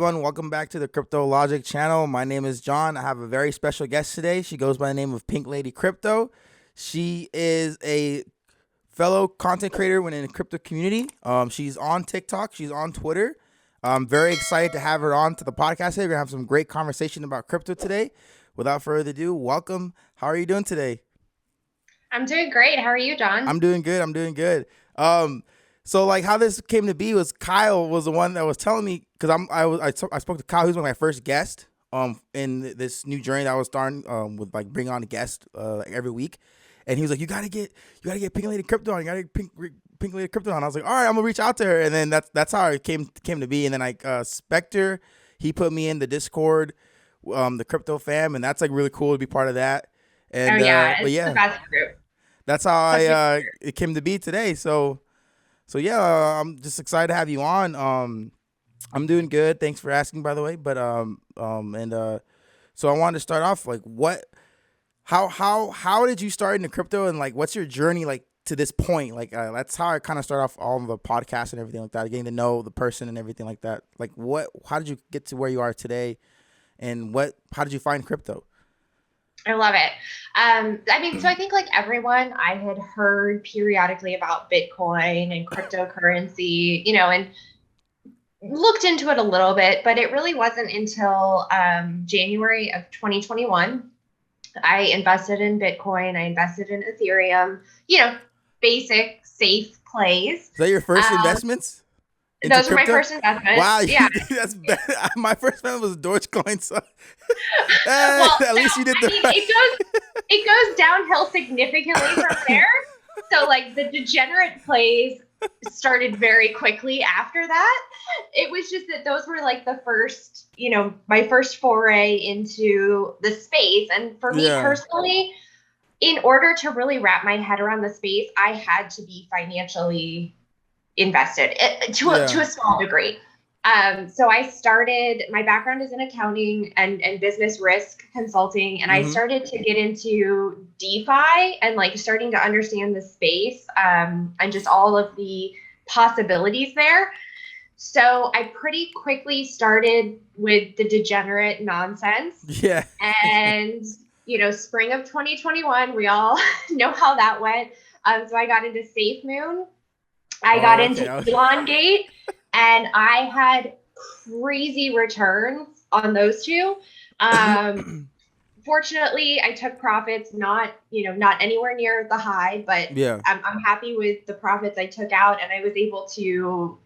everyone? Welcome back to the Crypto Logic channel. My name is John. I have a very special guest today. She goes by the name of Pink Lady Crypto. She is a fellow content creator within the crypto community. She's on TikTok. She's on Twitter. I'm very excited to have her on to the podcast today. We're going to have some great conversation about crypto today. Without further ado, welcome. How are you doing today? I'm doing great. How are you, John? I'm doing good. I'm doing good. So like how this came to be was Kyle was the one that was telling me, because I spoke to Kyle. He was one of my first guests in this new journey that I was starting with, like, bring on a guest like every week, and he was like, you gotta get Pink Lady Crypto on. You gotta get Pink Lady Crypto on. I was like, all right, I'm gonna reach out to her, and then that's how it came to be. And then like Spectre, he put me in the Discord, the crypto fam, and that's like really cool to be part of that. Oh And yeah, but it's the yeah, best group. that's how Such a I it came to be today. So yeah, I'm just excited to have you on. I'm doing good. Thanks for asking, by the way. But so I wanted to start off like how did you start into crypto, and like what's your journey like to this point? Like that's how I kind of start off all of the podcasts and everything like that, getting to know the person and everything like that. Like how did you get to where you are today, and how did you find crypto? I love it. So I think like everyone, I had heard periodically about Bitcoin and cryptocurrency, and looked into it a little bit, but it really wasn't until January of 2021. I invested in Bitcoin, I invested in Ethereum, basic, safe plays. Is that your first Um, investments into those were my crypto? first investments. Wow, Yeah. that's bad. My first one was Dogecoin, so Well, at no, least you did I the mean right. it goes downhill significantly from there. So like the degenerate plays started very quickly after that. It was just that those were like the first, my first foray into the space. And for me Yeah, personally, in order to really wrap my head around the space, I had to be financially invested to yeah. a small degree. So my background is in accounting and business risk consulting, and I Mm-hmm. started to get into DeFi and like starting to understand the space and just all of the possibilities there. So I pretty quickly started with the degenerate nonsense. Yeah. And, spring of 2021, we all know how that went. So I got into Safe Moon, I got Oh, into okay. Elon Gate, and I had crazy returns on those two. Um, Fortunately, I took profits, not anywhere near the high, but Yeah. I'm happy with the profits I took out, and I was able to,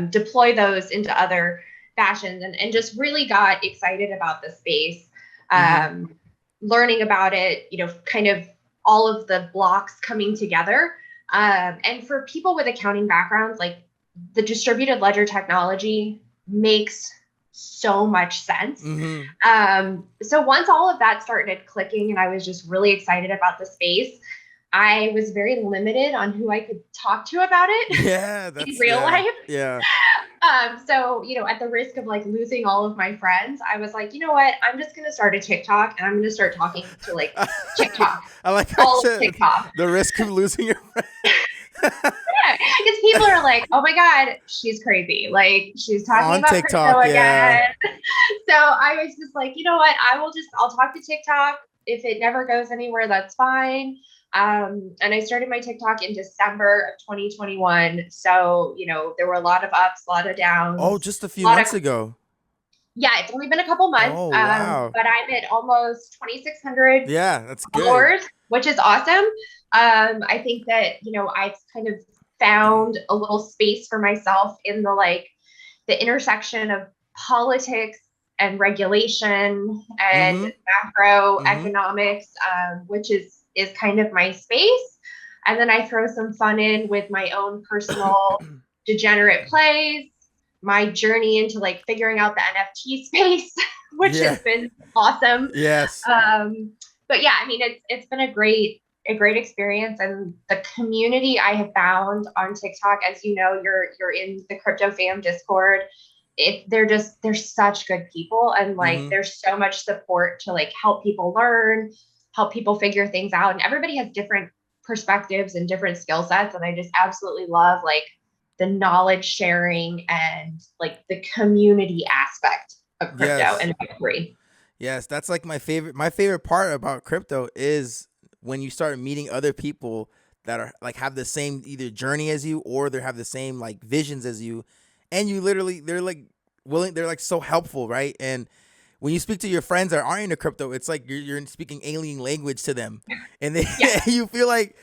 deploy those into other fashions, and just really got excited about the space, Mm-hmm. um, learning about it, kind of all of the blocks coming together. And for people with accounting backgrounds, like the distributed ledger technology makes so much sense. Mm-hmm. So once all of that started clicking and I was just really excited about the space, I was very limited on who I could talk to about it Yeah, in that's real yeah. life. Yeah. So, at the risk of like losing all of my friends, I was like, you know what? I'm just going to start a TikTok and I'm going to start talking to like TikTok, I like how you all of said TikTok. the risk of losing your friend. Yeah, because people are like, oh my God, she's crazy. Like she's talking On about crypto TikTok, yeah. again. So I was just like, you know what? I'll talk to TikTok. If it never goes anywhere, that's fine. And I started my TikTok in December of 2021. So, there were a lot of ups, a lot of Oh, downs, just a a few lot of, months ago. yeah, it's only been a couple months. Oh, wow. But I'm at almost 2,600 Yeah, that's good. followers, which is awesome. I think that, I've kind of found a little space for myself in the intersection of politics and regulation and Mm-hmm. Mm-hmm. macroeconomics, which is kind of my space. And then I throw some fun in with my own personal degenerate plays, my journey into like figuring out the NFT space, which Yeah. has been awesome. Yes. But yeah, I mean, it's been a great experience, and the community I have found on TikTok, as you know, you're in the crypto fam Discord. They're such good people, and like Mm-hmm. there's so much support to like help people learn, help people figure things out, and everybody has different perspectives and different skill sets, and I just absolutely love like the knowledge sharing and like the community aspect of crypto Yes. and Web3. Yes, that's like my favorite part about crypto is when you start meeting other people that are like have the same either journey as you, or they have the same like visions as you, and you literally they're like willing, they're like so helpful, right? And when you speak to your friends that aren't into crypto, it's like you're speaking alien language to them, and they Yeah. you feel like,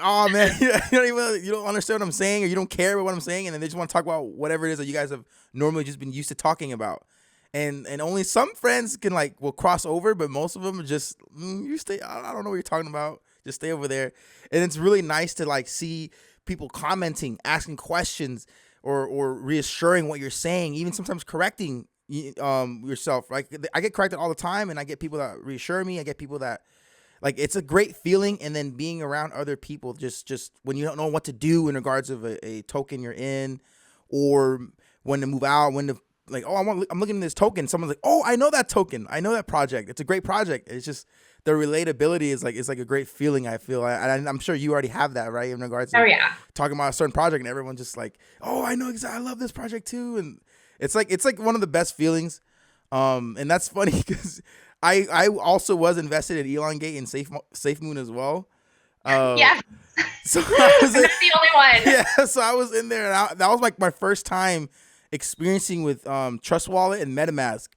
oh man, you don't understand what I'm saying, or you don't care about what I'm saying, and then they just want to talk about whatever it is that you guys have normally just been used to talking about. And only some friends can like will cross over, but most of them are just you stay. I don't know what you're talking about. Just stay over there. And it's really nice to like see people commenting, asking questions, or reassuring what you're saying, even sometimes correcting yourself. Like I get corrected all the time, and I get people that reassure me. I get people that like it's a great feeling. And then being around other people, just when you don't know what to do in regards of a token you're in, or when to move out, when to like, oh, I'm looking at this token. Someone's like, oh, I know that token. I know that project. It's a great project. It's just the relatability is like, it's like a great feeling. I feel, and I'm sure you already have that, right? In regards Oh to yeah. talking about a certain project, and everyone's just like, oh, I know exactly. I love this project too. And it's like one of the best feelings. And that's funny because I also was invested in Elongate and SafeMoon as well. Yes. So I was I'm not the only one. yeah, so I was in there, and that was like my first time experiencing with Trust Wallet and MetaMask,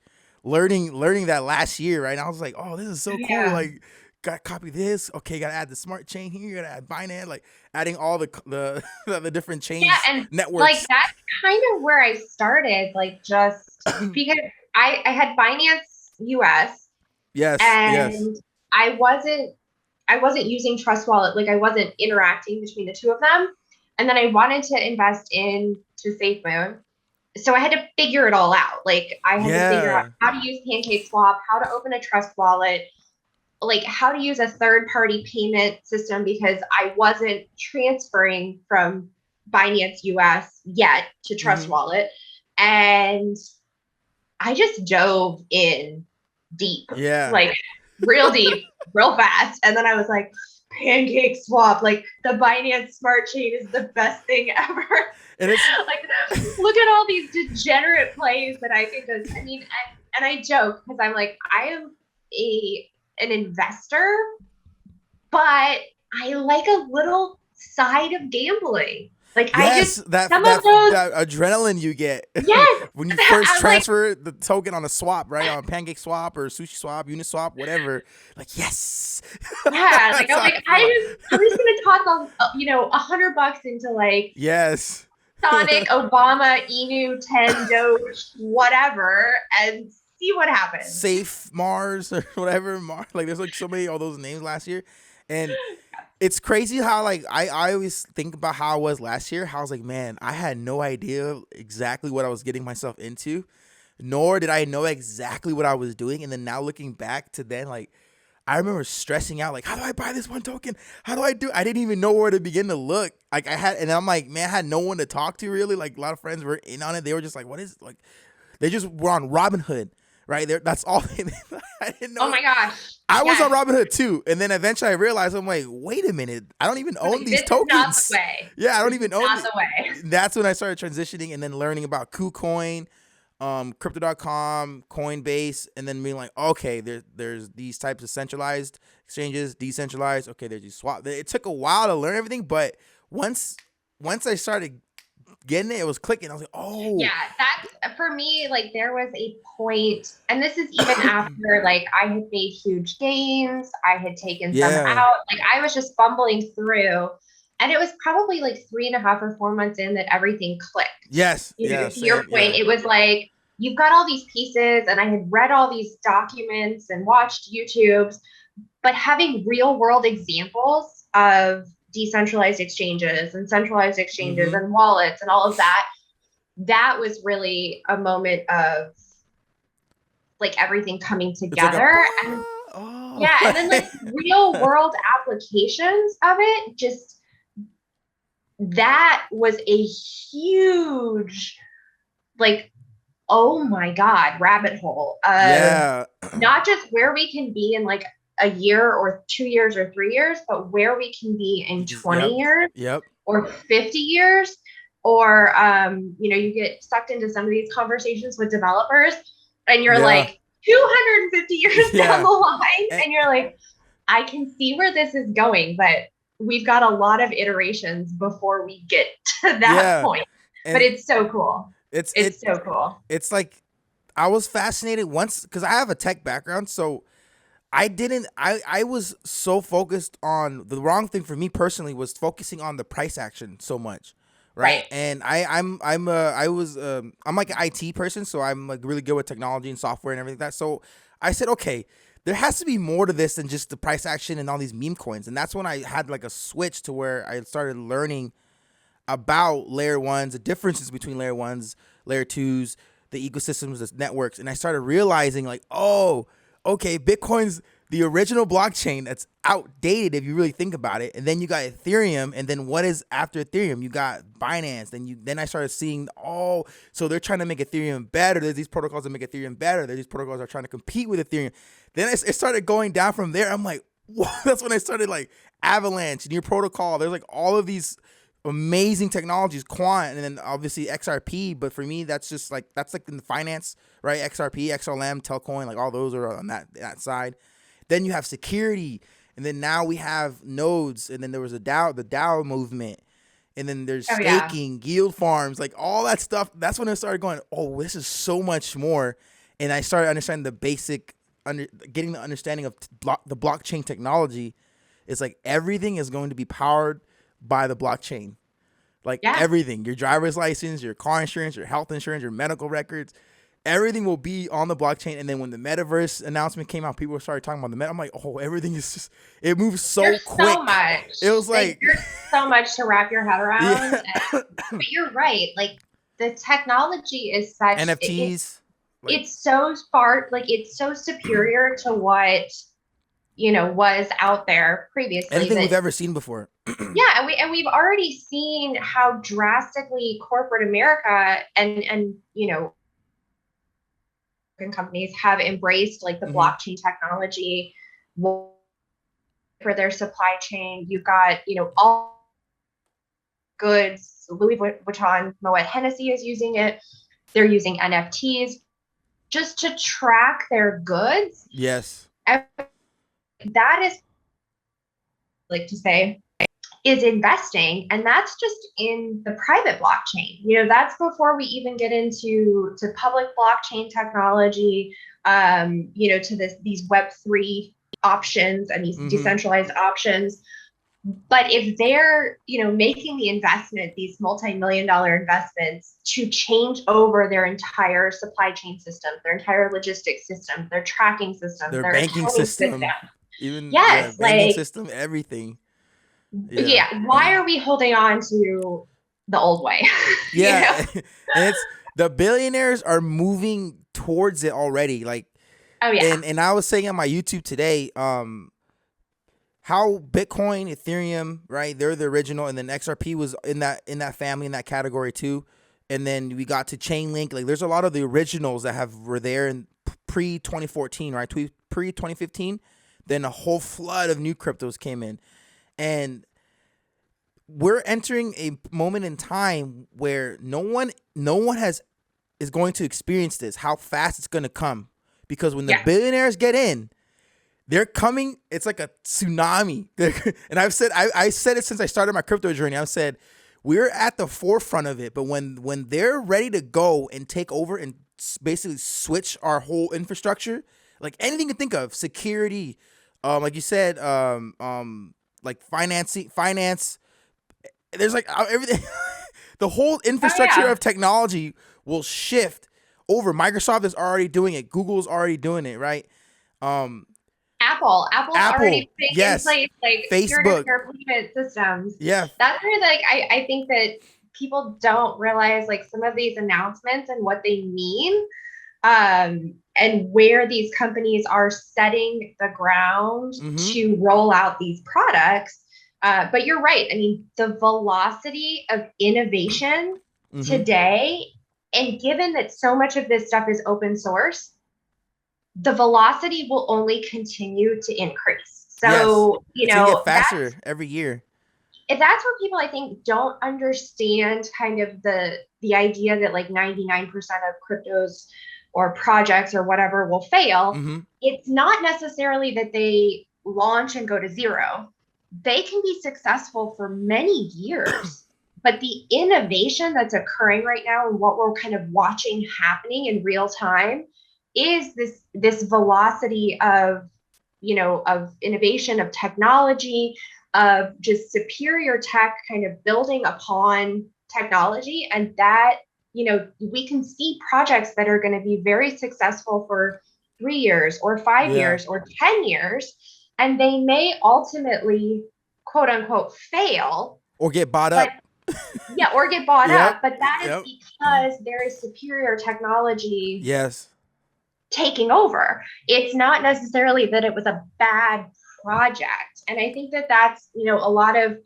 learning that last year, right? And I was like, oh, this is so cool. Yeah. Like, gotta copy this. Okay, gotta add the smart chain here. Gotta add Binance. Like, adding all the the different chains, Yeah, and like networks. that's kind of where I started, like just because I had Binance US Yes, yes. and I wasn't I wasn't using Trust Wallet, like I wasn't interacting between the two of them. And then I wanted to invest into SafeMoon. So I had to figure it all out. Like I had to figure out Yeah. how to use PancakeSwap, how to open a Trust Wallet, like how to use a third party payment system because I wasn't transferring from Binance US yet to Trust Hmm. Wallet. And I just dove in deep, Yeah. like real deep, real fast. And then I was like, PancakeSwap, like the Binance Smart Chain is the best thing ever. And it's Like, look at all these degenerate plays that I think is, I mean, and I joke because I'm like, I am an investor, but I like a little side of gambling. Like I yes, just that some of that those, that adrenaline you get yes. when you first I'm like, transfer the token on a swap, right? On Pancake Swap or Sushi Swap, Uniswap, whatever. Like, yes. yeah, like That's I'm how I like, feel like. I'm just gonna toss $100 into like Yes. Sonic, Obama, Inu, 10, Doge, whatever, and see what happens. Safe Mars or whatever. Like, there's like so many all those names last year. And it's crazy how like I always think about how I was last year. How I was like, man, I had no idea exactly what I was getting myself into, nor did I know exactly what I was doing. And then now looking back to then, like I remember stressing out, like, how do I buy this one token? How do I do? I didn't even know where to begin to look. Like I had, and I'm like, man, I had no one to talk to really. Like a lot of friends were in on it. They were just like, what is like? They just were on Robinhood, right there. That's all. I didn't Oh know. my gosh. I was on Yes. Robinhood too, and then eventually I realized I'm like, wait a minute, I don't even own Like, these this is not the tokens. way. Yeah, I don't This is even own. not the way. That's when I started transitioning and then learning about KuCoin, Crypto.com, Coinbase, and then being like, okay, there's these types of centralized exchanges, decentralized. Okay, there's these swap. It took a while to learn everything, but once I started getting it, it was clicking. I was like, oh, Yeah, that's for me, like there was a point, and this is even after like I had made huge gains, I had taken some yeah, out, like I was just fumbling through. And it was probably like 3.5 or 4 months in that everything clicked. yes, yeah, To your same, point, yeah, it was like you've got all these pieces, and I had read all these documents and watched YouTubes, but having real world examples of decentralized exchanges and centralized exchanges mm-hmm. and wallets and all of that, that was really a moment of like everything coming It's like a together. And oh, yeah, and then like real world applications of it, just that was a huge, like, oh my God, rabbit hole of yeah, not just where we can be in like a year or 2 years or 3 years, but where we can be you in just 20 yep, years yep. or 50 years. or you get sucked into some of these conversations with developers, and you're Yeah. like 250 years down Yeah. the line, And, and you're like, I can see where this is going, but we've got a lot of iterations before we get to that yeah. point. But And it's so cool. it's It's so cool. it's like I was fascinated once because I have a tech background, so I was so focused on the wrong thing for me personally was focusing on the price action so much. Right. Right. And I'm like an IT person, so I'm like really good with technology and software and everything like that. So I said, okay, there has to be more to this than just the price action and all these meme coins. And that's when I had like a switch to where I started learning about layer ones, the differences between layer ones, layer twos, the ecosystems, the networks, and I started realizing like, oh, okay, Bitcoin's the original blockchain that's outdated if you really think about it, and then you got Ethereum, and then what is after Ethereum? You got Binance. Then I started seeing, oh, so they're trying to make Ethereum better. There's these protocols that make Ethereum better. There's these protocols that are trying to compete with Ethereum. Then it started going down from there. I'm like, what? That's when I started like Avalanche, Near Protocol. There's like all of these amazing technologies, quant, and then obviously XRP. But for me, that's like in the finance, right? XRP, XLM, Telcoin, like all those are on that side. Then you have security, and then now we have nodes, and then there was the DAO movement, and then there's Oh yeah. staking, yield farms, like all that stuff. That's when I started going, oh, this is so much more, and I started understanding the basic, getting the understanding of the blockchain technology. It's like everything is going to be powered by the blockchain. Like Yeah. everything, your driver's license, your car insurance, your health insurance, your medical records, everything will be on the blockchain. And then when the metaverse announcement came out, people started talking about the meta. I'm like, oh, everything is just, it moves so There's quick. so much. It was like there's so much to wrap your head around. Yeah. But you're right. Like the technology is such NFTs. it's so far, like it's so superior to what was out there previously. Anything we've ever seen before. Yeah, and we've already seen how drastically corporate America and companies have embraced like the blockchain technology for their supply chain. You've got all goods. Louis Vuitton, Moet Hennessy is using it. They're using NFTs just to track their goods. Yes. And that is like to say is investing, and that's just in the private blockchain. That's before we even get into public blockchain technology, to these Web3 options and these decentralized options. But if they're making the investment, these multi-million-dollar investments to change over their entire supply chain system, their entire logistics system, their tracking system, their banking system, even banking system, everything. Yeah. Why are we holding on to the old way? Yeah. And it's the billionaires are moving towards it already. Like, oh yeah. And I was saying on my YouTube today, how Bitcoin, Ethereum, right? They're the original, and then XRP was in that family, in that category too. And then we got to Chainlink. Like, there's a lot of the originals that were there in pre 2014, right? Pre 2015. Then a whole flood of new cryptos came in. And we're entering a moment in time where no one is going to experience this, how fast it's going to come. Because when the billionaires get in, they're coming. It's like a tsunami. And I said it since I started my crypto journey. I've said we're at the forefront of it. But when they're ready to go and take over and basically switch our whole infrastructure, like anything you think of, security, like you said, like finance. There's like everything. The whole infrastructure of technology will shift over. Microsoft is already doing it. Google's already doing it, right? Apple's already putting in place like Facebook, peer-to-peer payment systems. Yeah, that's where I think that people don't realize like some of these announcements and what they mean, and where these companies are setting the ground to roll out these products. But you're right. I mean, the velocity of innovation today, and given that so much of this stuff is open source, the velocity will only continue to increase. So, it's gonna get faster every year. that's where people I think don't understand kind of the idea that like 99% of cryptos or projects or whatever will fail. Mm-hmm. It's not necessarily that they launch and go to zero. They can be successful for many years, but the innovation that's occurring right now and what we're kind of watching happening in real time is this velocity of, you know, of innovation, of technology, of just superior tech kind of building upon technology. And that, you know, we can see projects that are going to be very successful for 3 years or five Yeah. years or 10 years. And they may ultimately, quote unquote, fail, Or get bought but up. yeah, or get bought Yep. up. But that is Yep. because there is superior technology Yes. taking over. It's not necessarily that it was a bad project. And I think that that's, you know, a lot of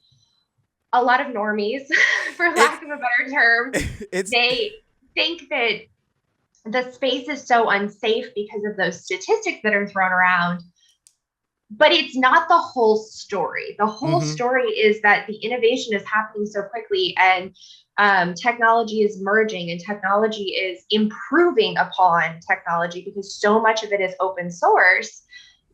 normies, for It's lack of a better term, it's they think that the space is so unsafe because of those statistics that are thrown around. But it's not the whole story. The whole mm-hmm. story is that the innovation is happening so quickly, and technology is merging, and technology is improving upon technology because so much of it is open source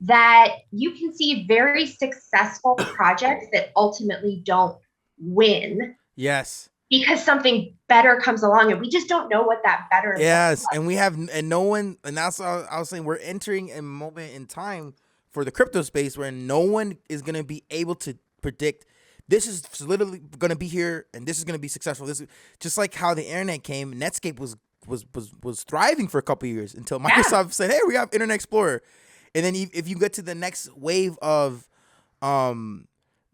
that you can see very successful projects that ultimately don't win Yes. because something better comes along, and we just don't know what that better looks Yes, like. and we have, and no one, and that's what I was saying. We're entering a moment in time for the crypto space where no one is going to be able to predict this is literally going to be here and this is going to be successful. This is just like how the internet came. Netscape was thriving for a couple of years until Yeah. Microsoft said, "Hey, we have Internet Explorer," and then if you get to the next wave of um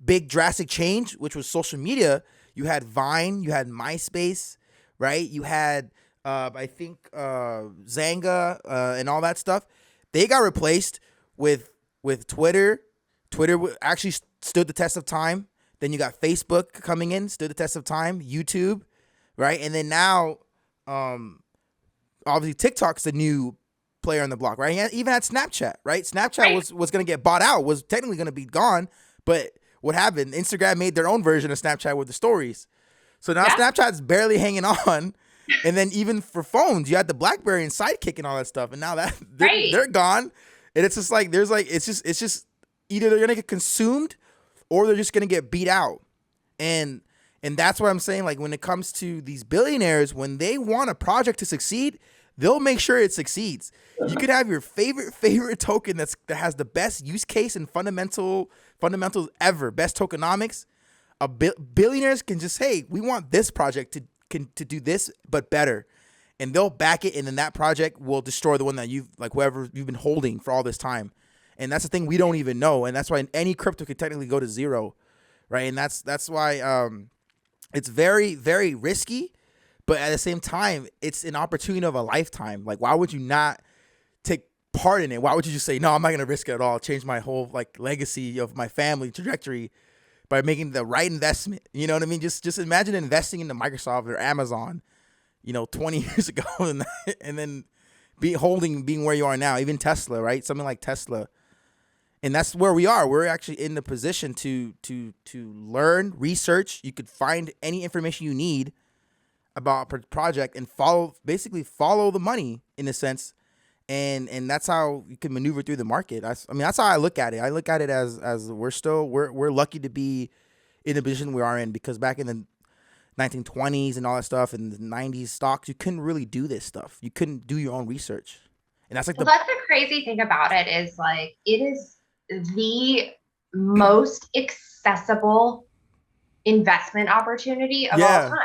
big drastic change, which was social media, you had Vine, you had MySpace, right? You had I think Zanga and all that stuff. They got replaced with Twitter. Twitter actually stood the test of time. Then you got Facebook coming in, stood the test of time. YouTube, right? And then now, obviously TikTok's the new player on the block, right? And even had Snapchat, right? Snapchat Right. was going to get bought out, was technically going to be gone, but what happened? Instagram made their own version of Snapchat with the stories. So now Yeah. Snapchat's barely hanging on. And then even for phones, you had the BlackBerry and Sidekick and all that stuff, and now that they're Right. gone. And it's just like there's like it's just either they're gonna get consumed or they're just gonna get beat out. And that's what I'm saying. Like when it comes to these billionaires, when they want a project to succeed, they'll make sure it succeeds. You could have your favorite token that has the best use case and fundamentals ever, best tokenomics. Billionaires can just, hey, we want this project to do this but better, and they'll back it, and then that project will destroy the one that whoever you've been holding for all this time. And that's the thing we don't even know, and that's why any crypto could technically go to zero, right? And that's why it's very, very risky, but at the same time, it's an opportunity of a lifetime. Like, why would you not take part in it? Why would you just say, no, I'm not gonna risk it at all, change my whole like legacy of my family trajectory by making the right investment? You know what I mean? Just imagine investing into Microsoft or Amazon, 20 years ago, and then being where you are now. Even Tesla, right? Something like Tesla, and that's where we are. We're actually in the position to learn, research. You could find any information you need about a project and basically follow the money in a sense. And that's how you can maneuver through the market. I mean, that's how I look at it. I look at it as we're lucky to be in the position we are in, because back in the 1920s and all that stuff and the 90s stocks, you couldn't really do this stuff. You couldn't do your own research. And that's like Well, that's the crazy thing about it is like it is the most accessible investment opportunity of all yeah, time.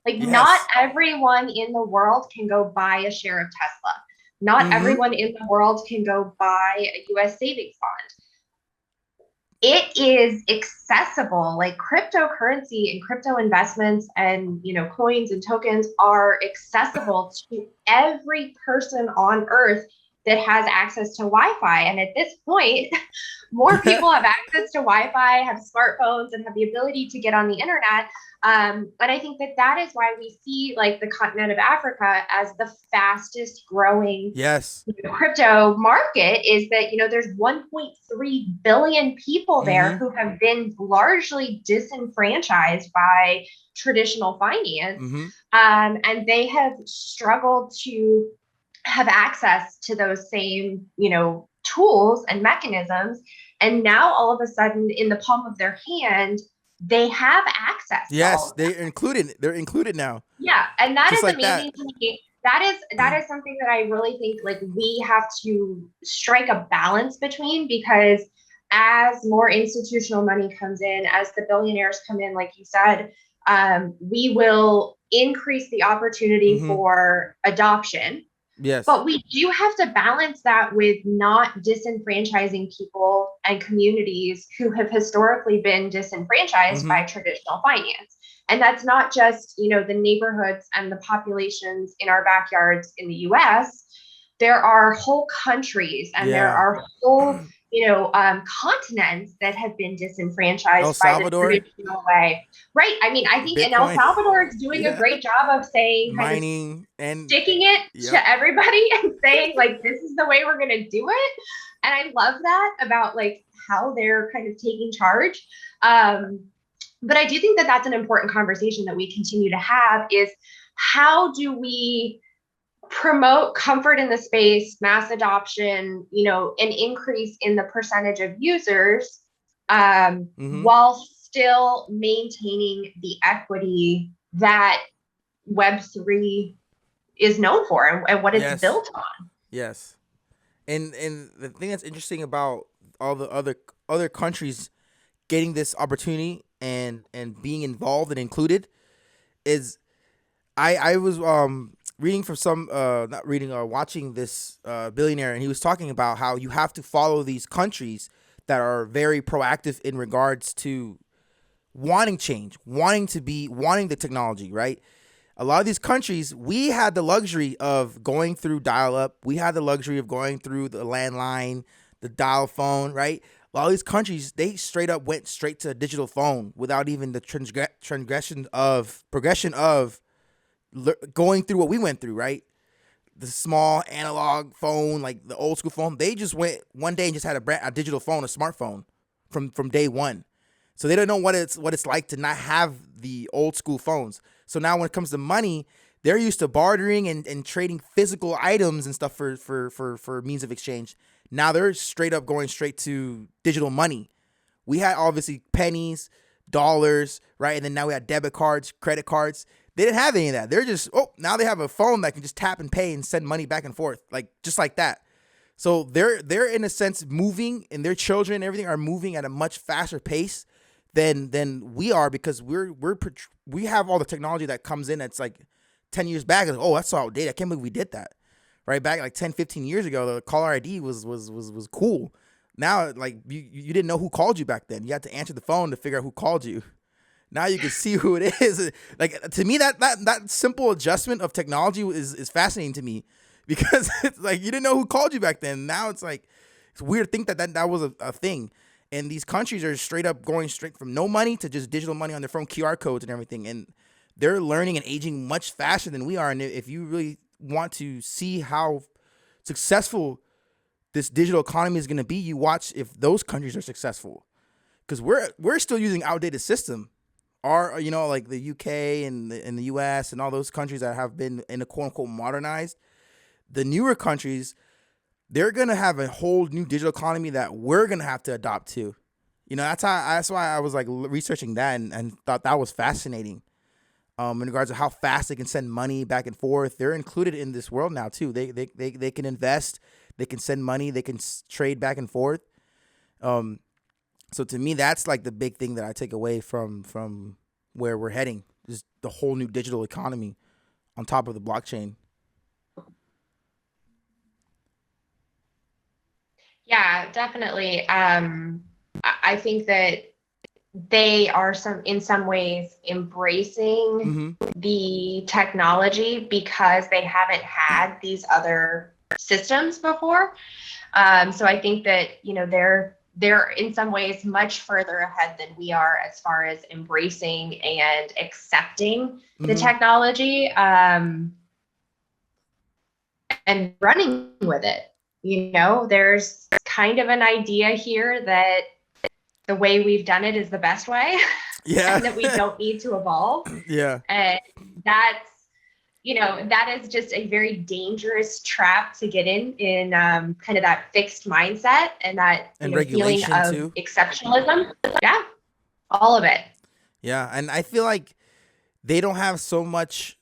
Like, not yes. everyone in the world can go buy a share of Tesla. Not Mm-hmm. everyone in the world can go buy a US savings bond. It is accessible. Like cryptocurrency and crypto investments and, you know, coins and tokens are accessible to every person on earth that has access to Wi-Fi. And at this point, more people have access to Wi-Fi, have smartphones, and have the ability to get on the internet. But I think that that is why we see like the continent of Africa as the fastest growing Yes. crypto market. Is that, there's 1.3 billion people there who have been largely disenfranchised by traditional finance. And they have struggled to have access to those same, tools and mechanisms. And now all of a sudden in the palm of their hand, they have access to all Yes, of that. they're included now. Yeah, and that Just is like that. amazing to me. That is something that I really think like we have to strike a balance between, because as more institutional money comes in, as the billionaires come in, like you said, we will increase the opportunity for adoption. Yes. But we do have to balance that with not disenfranchising people and communities who have historically been disenfranchised by traditional finance. And that's not just, the neighborhoods and the populations in our backyards in the US. There are whole countries and there Yeah. are whole, continents that have been El disenfranchised by the Salvador, traditional way. Right. I mean, I think in El Bitcoin. Salvador, it's doing a Yeah. great job of saying, kind of Mining and sticking it yep. to everybody and saying like, this is the way we're going to do it. And I love that about like how they're kind of taking charge. But I do think that that's an important conversation that we continue to have, is how do we promote comfort in the space, mass adoption, an increase in the percentage of users, while still maintaining the equity that Web3 is known for, and what it's built on. Yes. And the thing that's interesting about all the other countries getting this opportunity and being involved and included is I was reading from some not reading or watching this billionaire, and he was talking about how you have to follow these countries that are very proactive in regards to wanting change, wanting the technology, right? A lot of these countries, we had the luxury of going through dial-up. We had the luxury of going through the landline, the dial phone, right? A lot of these countries, they straight up went straight to a digital phone without even the progression of going through what we went through, right? The small analog phone, like the old school phone. They just went one day and just had a digital phone, a smartphone from day one. So they don't know what it's like to not have the old school phones. So now when it comes to money, they're used to bartering and trading physical items and stuff for means of exchange. Now they're going straight to digital money. We had obviously pennies, dollars, right? And then now we had debit cards, credit cards. They didn't have any of that. They're just, now they have a phone that can just tap and pay and send money back and forth, like just like that. So they're in a sense moving, and their children and everything are moving at a much faster pace than we are, because we have all the technology that comes in that's like 10 years back. Like, oh, that's so outdated. I can't believe we did that. Right back like 10, 15 years ago, the caller ID was cool. Now, like you didn't know who called you back then. You had to answer the phone to figure out who called you. Now you can see who it is. Like, to me, that simple adjustment of technology is fascinating to me, because it's like you didn't know who called you back then. Now it's like it's weird to think that was a thing. And these countries are straight up going straight from no money to just digital money on their phone, QR codes and everything. And they're learning and aging much faster than we are. And if you really want to see how successful this digital economy is going to be, you watch if those countries are successful, because we're still using outdated system. Our, like the UK and the US and all those countries that have been in a quote unquote modernized, the newer countries, they're going to have a whole new digital economy that we're going to have to adopt to. That's why I was like researching that and thought that was fascinating. In regards to how fast they can send money back and forth, they're included in this world now too. They can invest, they can send money, they can trade back and forth. So to me, that's like the big thing that I take away from where we're heading, is the whole new digital economy on top of the blockchain. Yeah, definitely. I think that they are in some ways embracing the technology because they haven't had these other systems before. So I think that, they're in some ways much further ahead than we are as far as embracing and accepting the technology, and running with it. There's kind of an idea here that the way we've done it is the best way. Yeah. And that we don't need to evolve. Yeah. And that's, that is just a very dangerous trap to get in kind of that fixed mindset and that feeling of too. exceptionalism. Yeah, all of it. Yeah, and I feel like they don't have so much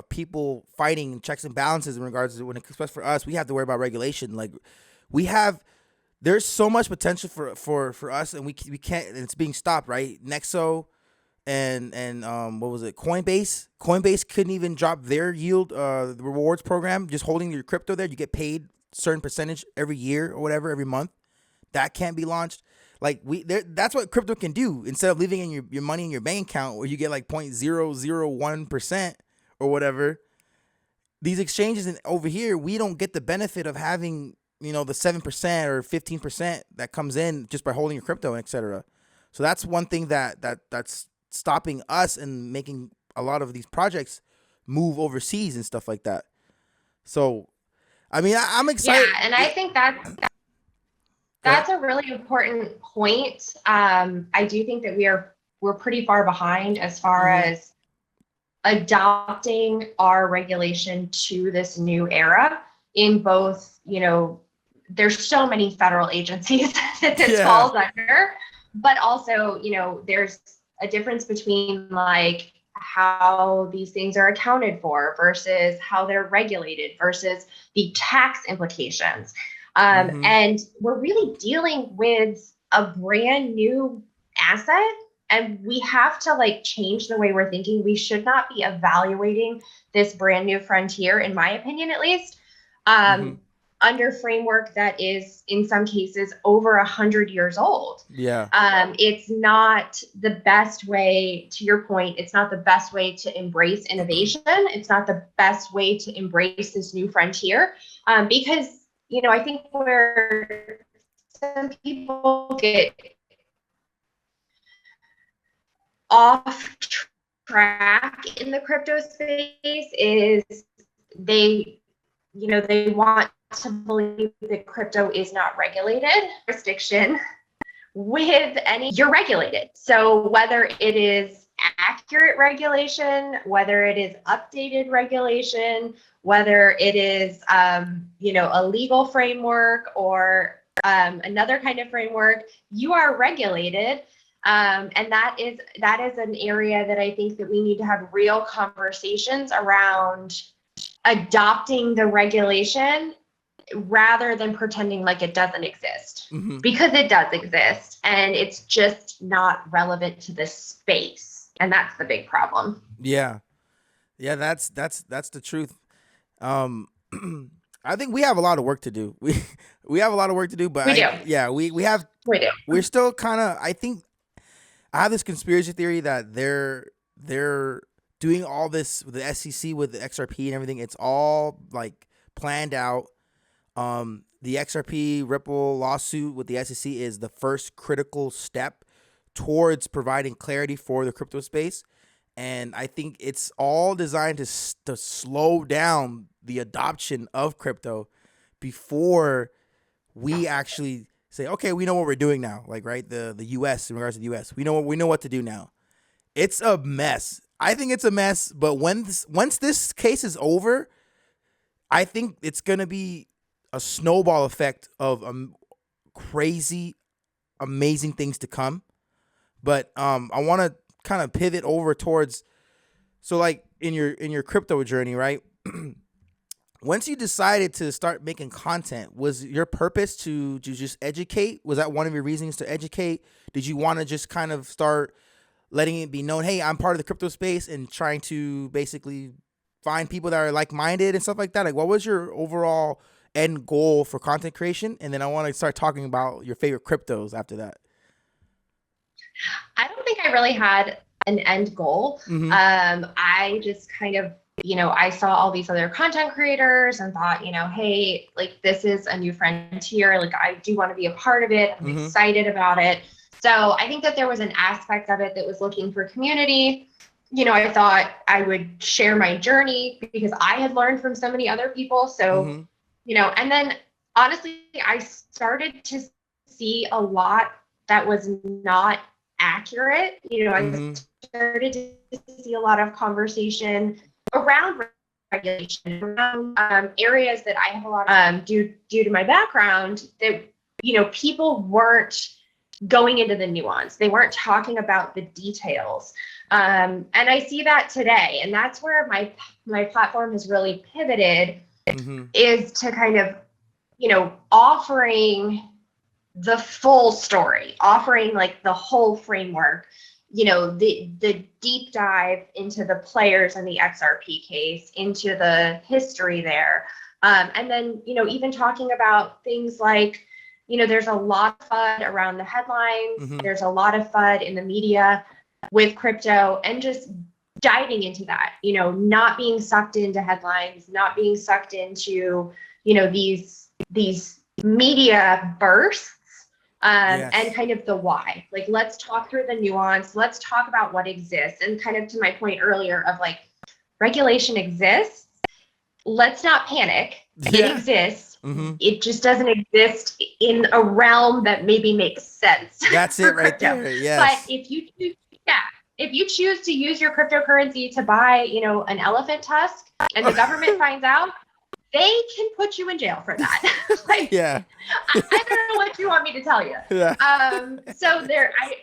people fighting checks and balances in regards to especially for us, we have to worry about regulation. Like there's so much potential for us, and we can't. And it's being stopped, right? Nexo and what was it? Coinbase couldn't even drop their yield, the rewards program. Just holding your crypto there, you get paid a certain percentage every year or whatever, every month. That can't be launched. Like that's what crypto can do. Instead of leaving in your money in your bank account where you get like 0.001% or whatever, these exchanges over here, we don't get the benefit of having, the 7% or 15% that comes in just by holding your crypto, etc. So that's one thing that's stopping us and making a lot of these projects move overseas and stuff like that. So, I mean, I'm excited. Yeah, and I think that's a really important point. I do think that we're pretty far behind as far as adopting our regulation to this new era in both, there's so many federal agencies that this falls under, but also, there's a difference between like how these things are accounted for versus how they're regulated versus the tax implications. And we're really dealing with a brand new asset, and we have to like change the way we're thinking. We should not be evaluating this brand new frontier, in my opinion, at least, under framework that is in some cases over 100 years old. Yeah. It's not the best way, to your point, it's not the best way to embrace innovation. It's not the best way to embrace this new frontier, because I think where some people get off track in the crypto space is they want to believe that crypto is not regulated. Jurisdiction with you're regulated. So whether it is accurate regulation, whether it is updated regulation, whether it is, a legal framework or another kind of framework, you are regulated. And that is an area that I think that we need to have real conversations around adopting the regulation rather than pretending like it doesn't exist, because it does exist and it's just not relevant to this space. And that's the big problem. Yeah. Yeah. That's the truth. I think we have a lot of work to do. We have a lot of work to do, but we're still kind of, I think I have this conspiracy theory that they're doing all this with the SEC, with the XRP and everything. It's all like planned out. The XRP Ripple lawsuit with the SEC is the first critical step towards providing clarity for the crypto space. And I think it's all designed to slow down the adoption of crypto before we actually say, okay, we know what we're doing now. Like, right, the U.S. in regards to the U.S., we know what to do now. It's a mess. I think it's a mess. But once this case is over, I think it's gonna be a snowball effect of crazy, amazing things to come. But I want to kind of pivot over towards, so like in your crypto journey, right? Once you decided to start making content, was your purpose to just educate? Was that one of your reasons to educate? Did you want to just kind of start letting it be known, hey, I'm part of the crypto space, and trying to basically find people that are like-minded and stuff like that? Like, what was your overall end goal for content creation? And then I want to start talking about your favorite cryptos after that. I don't think I really had an end goal. I just kind of I saw all these other content creators and thought, hey, like this is a new frontier. Like I do want to be a part of it. I'm excited about it. So I think that there was an aspect of it that was looking for community. I thought I would share my journey because I had learned from so many other people. So, and then honestly, I started to see a lot that was not accurate. I started to see a lot of conversation around regulation, around areas that I have a lot of, due to my background, that, people weren't going into the nuance. They weren't talking about the details. And I see that today. And that's where my platform has really pivoted, is to kind of, offering the full story, offering like the whole framework, the deep dive into the players in the XRP case, into the history there. And then, even talking about things like, there's a lot of FUD around the headlines. There's a lot of FUD in the media with crypto, and just diving into that, not being sucked into headlines, not being sucked into, these media bursts. And kind of the why. Like, let's talk through the nuance. Let's talk about what exists. And kind of to my point earlier of like, regulation exists. Let's not panic. It exists. It just doesn't exist in a realm that maybe makes sense. That's it right there. Yes. But if you choose to use your cryptocurrency to buy, an elephant tusk, and the government finds out, they can put you in jail for that. I don't know what you want me to tell you. So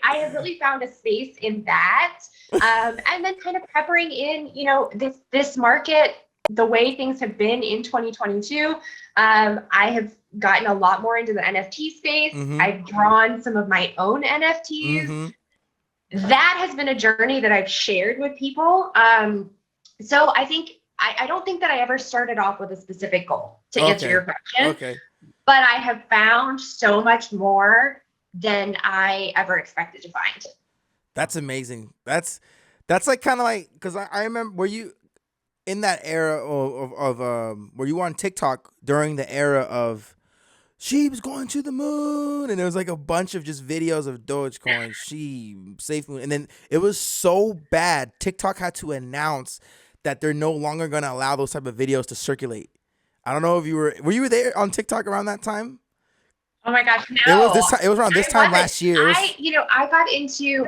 I have really found a space in that. And then kind of peppering in, this market, the way things have been in 2022. I have gotten a lot more into the NFT space. I've drawn some of my own NFTs. That has been a journey that I've shared with people. So I think, I don't think that I ever started off with a specific goal to answer your question. But I have found so much more than I ever expected to find. That's amazing. That's like kind of like, because I remember, were you in that era of were you on TikTok during the era of she was going to the moon, and there was like a bunch of just videos of Dogecoin, safe moon, and then it was so bad, TikTok had to announce that they're no longer going to allow those type of videos to circulate. I don't know if were you there on TikTok around that time? Oh my gosh, no. It was around this time last year. I got into,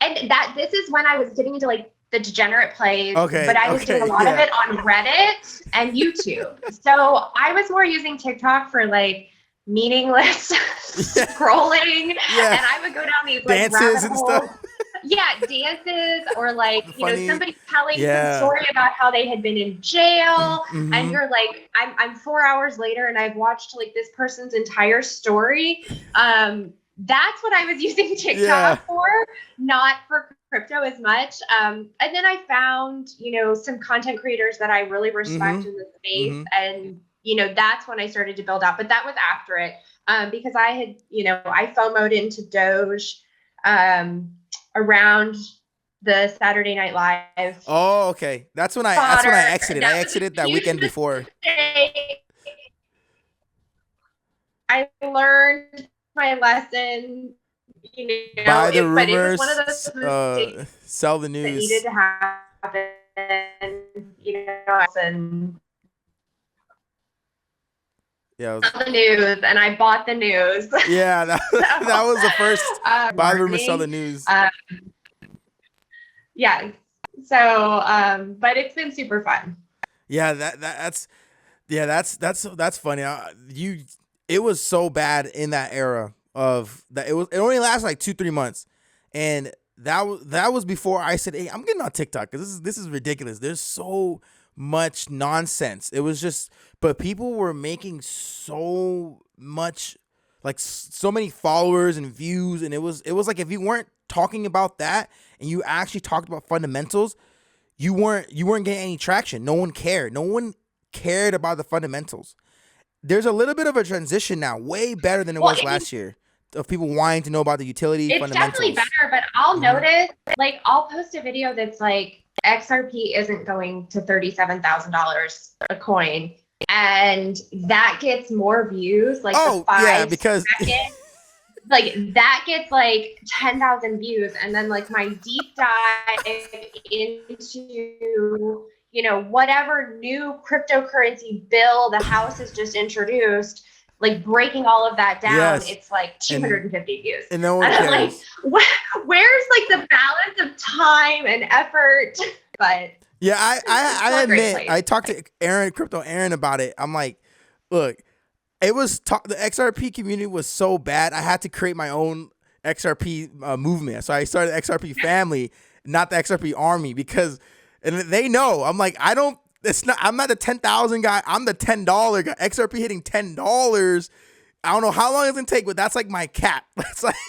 and this is when I was getting into like the degenerate plays, but I was doing a lot of it on Reddit and YouTube. So I was more using TikTok for like meaningless scrolling, and I would go down these like dances and stuff. Dances, or like somebody telling some story about how they had been in jail, and you're like, I'm 4 hours later and I've watched like this person's entire story. That's what I was using TikTok for, not for crypto as much. And then I found, some content creators that I really respect in the space, and that's when I started to build out. But that was after it, because I had, I FOMO'd into Doge around the Saturday Night Live. Oh, okay. That's when I exited. I exited that weekend before. I learned my lesson. Buy the rumors, but it was one of those sell the news. That needed to happen. And the news, and I bought the news. Yeah, that was the first buy the rumors, sell the news. Yeah. So, but it's been super fun. Yeah, that's funny. It was so bad in that era of that. It only lasted like 2-3 months, and that was before I said, "Hey, I'm getting on TikTok because this is ridiculous. There's so much nonsense." It was just, but people were making so much, like so many followers and views, and it was like if you weren't talking about that and you actually talked about fundamentals, you weren't getting any traction. No one cared. No one cared about the fundamentals. There's a little bit of a transition now, way better than it was last year, of people wanting to know about the utility fundamentals. It's definitely better, but I'll notice, like, I'll post a video that's like XRP isn't going to $37,000 a coin, and that gets more views, like the 5 because second, like that gets like 10,000 views, and then like my deep dive into, you know, whatever new cryptocurrency bill the House has just introduced, like breaking all of that down, it's like 250 views. And no one cares. I'm like, where's like the balance of time and effort? But yeah, I admit, I talked to Crypto Aaron about it. I'm like, look, it was the XRP community was so bad. I had to create my own XRP movement. So I started the XRP family, not the XRP army, because, and they know, I'm like, I'm not the 10,000 guy. I'm the $10 guy. XRP hitting $10. I don't know how long it's gonna take, but that's like my cap. That's like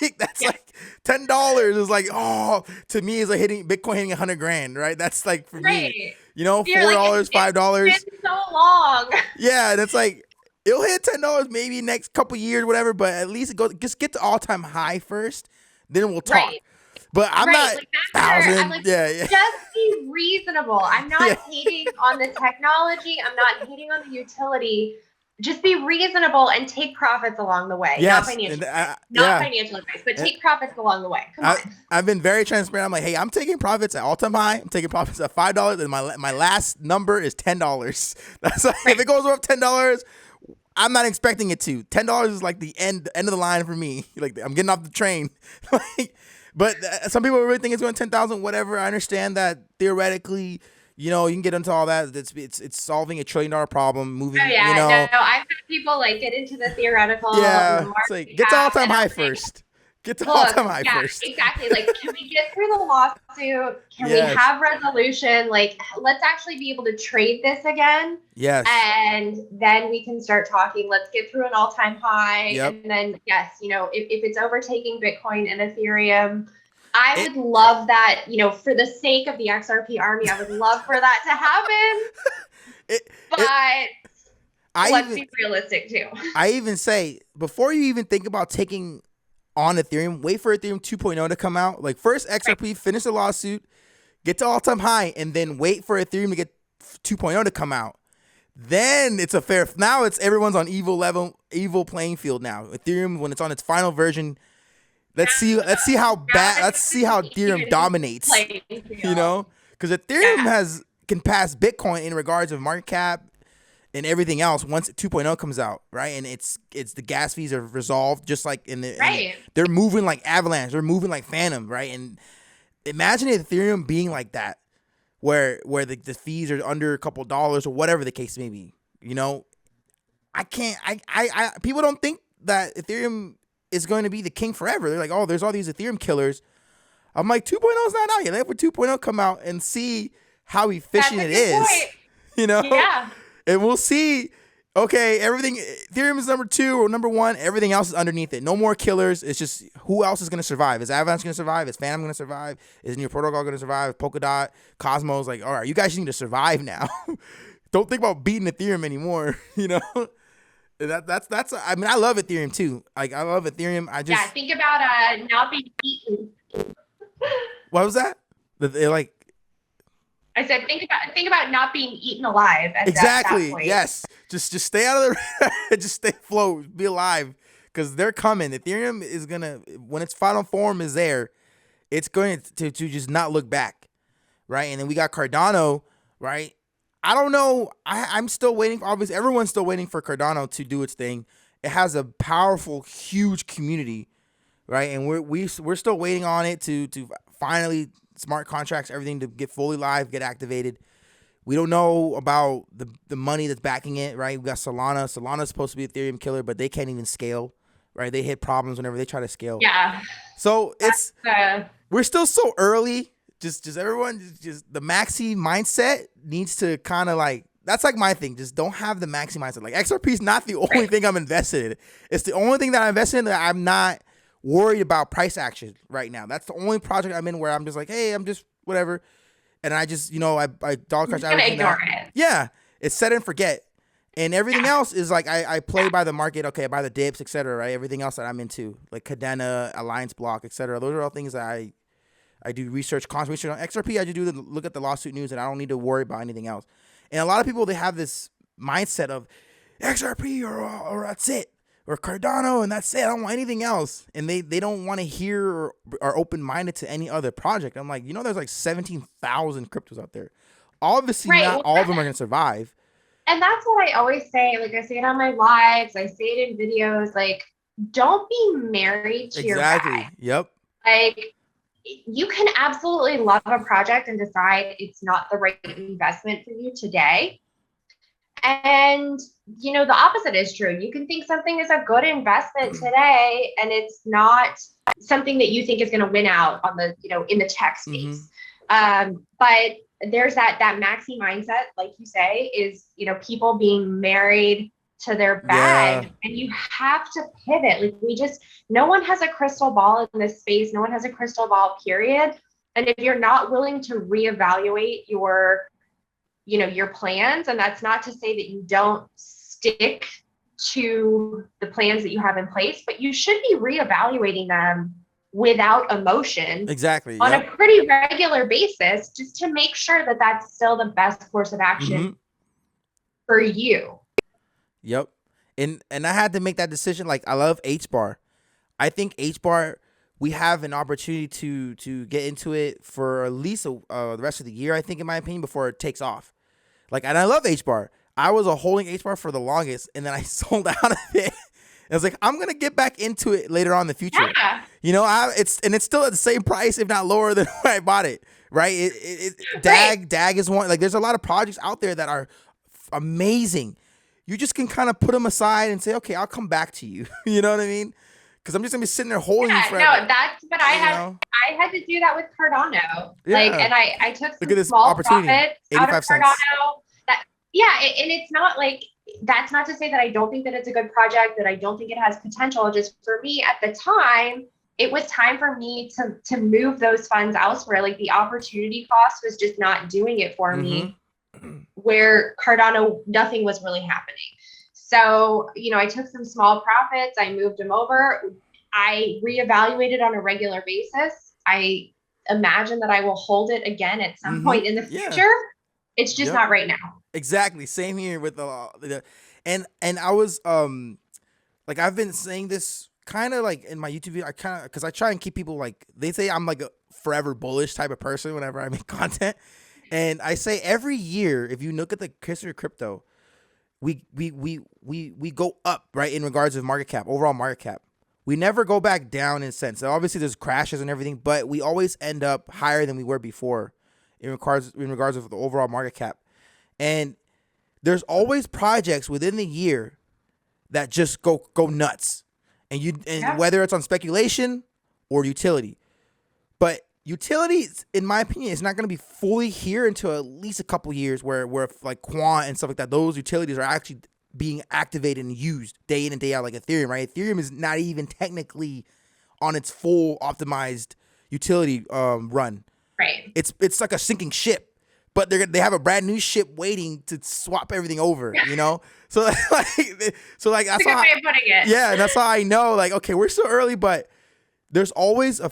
$10 is like, oh, to me is like Bitcoin hitting 100 grand, right? That's like for me, you know, $4, $5. It's been so long. Yeah, and it's like it'll hit $10 maybe next couple years, whatever. But at least just get to all time high first, then we'll talk. Right. But I'm not like 1,000. Like, yeah. Just be reasonable. I'm not hating on the technology. I'm not hating on the utility. Just be reasonable and take profits along the way. Yes. Not financial advice, but take profits along the way. Come on. I've been very transparent. I'm like, hey, I'm taking profits at all-time high. I'm taking profits at $5, and my last number is $10. That's like, if it goes up $10, I'm not expecting it to. $10 is like the end of the line for me. Like, I'm getting off the train. But some people really think it's going 10,000. Whatever. I understand that theoretically, you know, you can get into all that. It's solving $1 trillion problem. Moving. Oh, yeah, you know, no, I've had people like get into the theoretical. Yeah, it's like get to all-time high first. Get to all-time high first. Exactly. Like, can we get through the lawsuit? Can we have resolution? Like, let's actually be able to trade this again. Yes. And then we can start talking. Let's get through an all-time high. Yep. And then, yes, you know, if it's overtaking Bitcoin and Ethereum, I would love that, you know, for the sake of the XRP army, I would love for that to happen. But let's be realistic too. I even say, before you even think about taking on Ethereum, wait for Ethereum 2.0 to come out. Like, first XRP, finish the lawsuit, get to all-time high, and then wait for Ethereum to get 2.0 to come out. Then it's now it's everyone's on evil playing field now. Ethereum, when it's on its final version, let's see how Ethereum dominates. You know, because Ethereum can pass Bitcoin in regards of market cap and everything else once 2.0 comes out, right? And it's the gas fees are resolved, just like they're moving like Avalanche, they're moving like Phantom, right? And imagine Ethereum being like that, where the fees are under a couple dollars or whatever the case may be. You know, people don't think that Ethereum is going to be the king forever. They're like, oh, there's all these Ethereum killers. I'm like, 2.0 is not out yet. Let 2.0 come out and see how efficient it is. Point. You know? Yeah. And we'll see, okay, Ethereum is number 2 or number 1. Everything else is underneath it. No more killers. It's just who else is going to survive? Is Avalanche going to survive? Is Phantom going to survive? Is New Protocol going to survive? Polkadot, Cosmos, like, all right, you guys just need to survive now. Don't think about beating Ethereum anymore, you know? That's I mean, I love Ethereum too. Like, I love Ethereum. Think about not being eaten. What was that? Like, I said, think about not being eaten alive. Exactly. That point. Yes. Just stay out of the. Just stay afloat. Be alive, because they're coming. Ethereum is gonna, when its final form is there, it's going to just not look back, right? And then we got Cardano, right? I don't know. I'm still waiting. Obviously, everyone's still waiting for Cardano to do its thing. It has a powerful, huge community, right? And we're still waiting on it to finally, smart contracts, everything to get fully live, get activated. We don't know about the money that's backing it, right? We got Solana. Solana's supposed to be Ethereum killer, but they can't even scale, right? They hit problems whenever they try to scale. Yeah. So we're still so early. Just everyone, just the maxi mindset needs to kind of like, that's like my thing. Just don't have the maxi mindset. Like, XRP is not the only thing I'm invested in. It's the only thing that I'm invested in that I'm not worried about price action right now. That's the only project I'm in where I'm just like, hey, I'm just whatever. And I just, you know, I dollar cost average. Ignore it. Yeah. It's set and forget. And everything else is like, I play by the market. Okay. By the dips, et cetera, right? Everything else that I'm into, like Cadena, Alliance Block, et cetera. Those are all things that I I do research, constant research on XRP. I just look at the lawsuit news, and I don't need to worry about anything else. And a lot of people, they have this mindset of XRP or that's it, or Cardano and that's it. I don't want anything else, and they don't want to hear or are open minded to any other project. I'm like, there's like 17,000 cryptos out there. Obviously, Right. not all of them are gonna survive. And that's what I always say. Like, I say it on my lives, I say it in videos. Like, don't be married to your bag. Yep. Like, you can absolutely love a project and decide it's not the right investment for you today. And, the opposite is true. You can think something is a good investment today, and it's not something that you think is going to win out on the, in the tech space. But there's that maxi mindset, like you say, is, people being married to their bag, and you have to pivot. Like, no one has a crystal ball in this space. No one has a crystal ball, period. And if you're not willing to reevaluate your plans, and that's not to say that you don't stick to the plans that you have in place, but you should be reevaluating them without emotion. Exactly. On a pretty regular basis, just to make sure that that's still the best course of action for you. Yep. And I had to make that decision. Like, I love HBAR. I think HBAR, we have an opportunity to get into it for at least the rest of the year, I think, in my opinion, before it takes off. Like, and I love HBAR. I was holding HBAR for the longest, and then I sold out of it. I was like, I'm gonna get back into it later on in the future. Yeah. It's still at the same price, if not lower than when I bought it. Right? DAG is one. Like, there's a lot of projects out there that are amazing. You just can kind of put them aside and say, okay, I'll come back to you. You know what I mean? Because I'm just gonna be sitting there holding you forever. No, that's what I had to do that with Cardano. Like, and I took some small profits out of Cardano. And it's not like, that's not to say that I don't think that it's a good project, that I don't think it has potential. Just for me at the time, it was time for me to move those funds elsewhere. Like, the opportunity cost was just not doing it for me, where Cardano, nothing was really happening. So, I took some small profits, I moved them over. I reevaluated on a regular basis. I imagine that I will hold it again at some point in the future. It's just not right now. Exactly. Same here with and I was like, I've been saying this kind of like in my YouTube video. Because I try and keep people, like, they say I'm like a forever bullish type of person whenever I make content, and I say every year, if you look at the history of crypto, we go up, right, in regards of market cap, overall market cap. We never go back down in a sense. So obviously there's crashes and everything, but we always end up higher than we were before in regards of the overall market cap. And there's always projects within the year that just go nuts. And whether it's on speculation or utility. But utility, in my opinion, is not going to be fully here until at least a couple years where like Quant and stuff like that, those utilities are actually being activated and used day in and day out, like Ethereum, right? Ethereum is not even technically on its full optimized utility run. Right. It's like a sinking ship, but they have a brand new ship waiting to swap everything over, So like that's a good way of putting it. Yeah, and that's how I know, like, okay, we're still early, but there's always a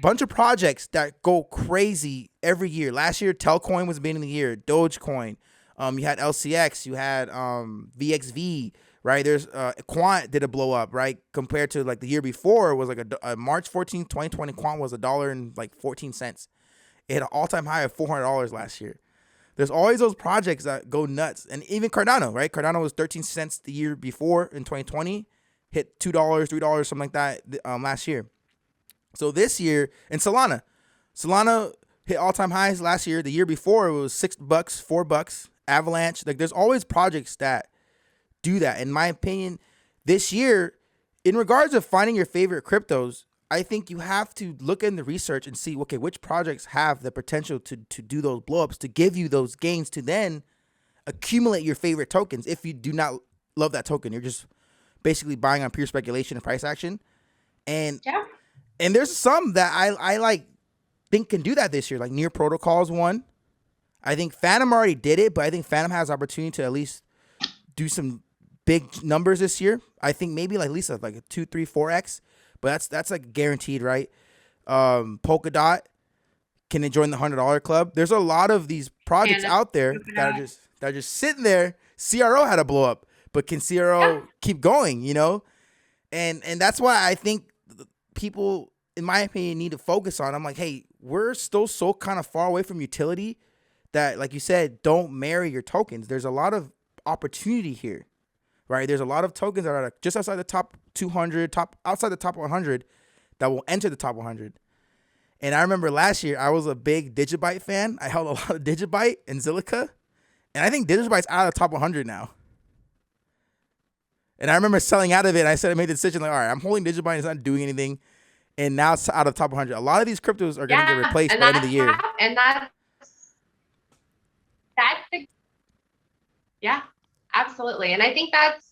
bunch of projects that go crazy every year. Last year, Telcoin was beginning of the year, Dogecoin. You had LCX, you had VXV, right? There's Quant did a blow up, right? Compared to like the year before, it was like a March 14th, 2020, Quant was $1.14. It hit an all-time high of $400 last year. There's always those projects that go nuts. And even Cardano, right? Cardano was 13 cents the year before in 2020, hit $2, $3, something like that last year. So this year, and Solana hit all-time highs last year. The year before, it was $6, $4. Avalanche, like, there's always projects that do that. In my opinion, this year, in regards of finding your favorite cryptos, I think you have to look in the research and see, okay, which projects have the potential to do those blowups, to give you those gains, to then accumulate your favorite tokens. If you do not love that token, you're just basically buying on pure speculation and price action. And there's some that I like think can do that this year, like Near Protocol is one. I think Phantom already did it, but I think Phantom has opportunity to at least do some big numbers this year. I think maybe like at least like a 2, 3, 4x, but that's like guaranteed, right? Polkadot, can it join the $100 club? There's a lot of these projects And out there that are just sitting there. CRO had to blow up, but can CRO keep going? You know, and that's why I think people, in my opinion, need to focus on. I'm like, hey, we're still so kind of far away from utility that, like you said, don't marry your tokens. There's a lot of opportunity here, right? There's a lot of tokens that are just outside the top 200, outside the top 100 that will enter the top 100. And I remember last year, I was a big Digibyte fan. I held a lot of Digibyte and Zilliqa. And I think Digibyte's out of the top 100 now. And I remember selling out of it. I said I made the decision, like, all right, I'm holding Digibyte. It's not doing anything. And now it's out of the top 100. A lot of these cryptos are going to get replaced by the end of the year. And yeah, absolutely. And I think that's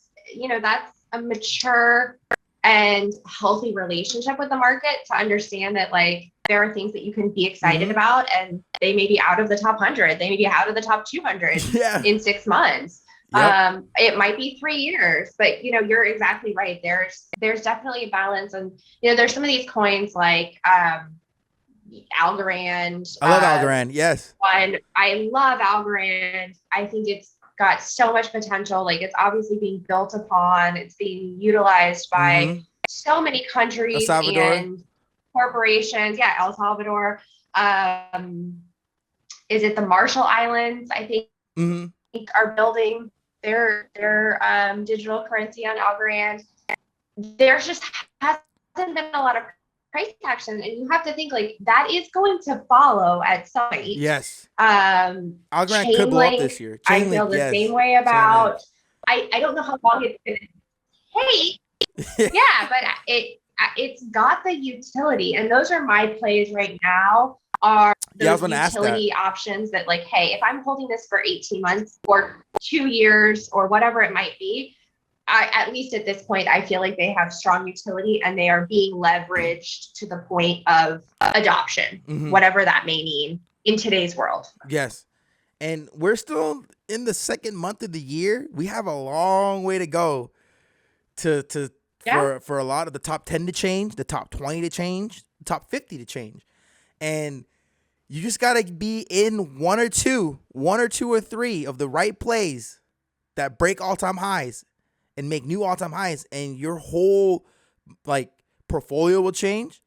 a mature and healthy relationship with the market to understand that, like, there are things that you can be excited about, and they may be out of the top 100. They may be out of the top 200 in 6 months. Yep. It might be 3 years, but you're exactly right. There's definitely a balance, and there's some of these coins like Algorand. I love Algorand. Yes. I love Algorand. I think it's got so much potential. Like, it's obviously being built upon. It's being utilized by so many countries and corporations. Yeah, El Salvador. Is it the Marshall Islands? I think are building their digital currency on Algorand. There just hasn't been a lot of price action, and you have to think, like, that is going to follow at some point. Yes. Algorand could blow up this year. I feel the same way about. I don't know how long it's going to take. Yeah, but it's got the utility, and those are my plays right now. Are those utility options that, like, hey, if I'm holding this for 18 months or 2 years or whatever it might be, at least at this point, I feel like they have strong utility and they are being leveraged to the point of adoption, whatever that may mean in today's world. Yes. And we're still in the second month of the year. We have a long way to go for a lot of the top 10 to change, the top 20 to change, the top 50 to change. And you just got to be in one or two or three of the right plays that break all-time highs and make new all-time highs, and your whole, like, portfolio will change.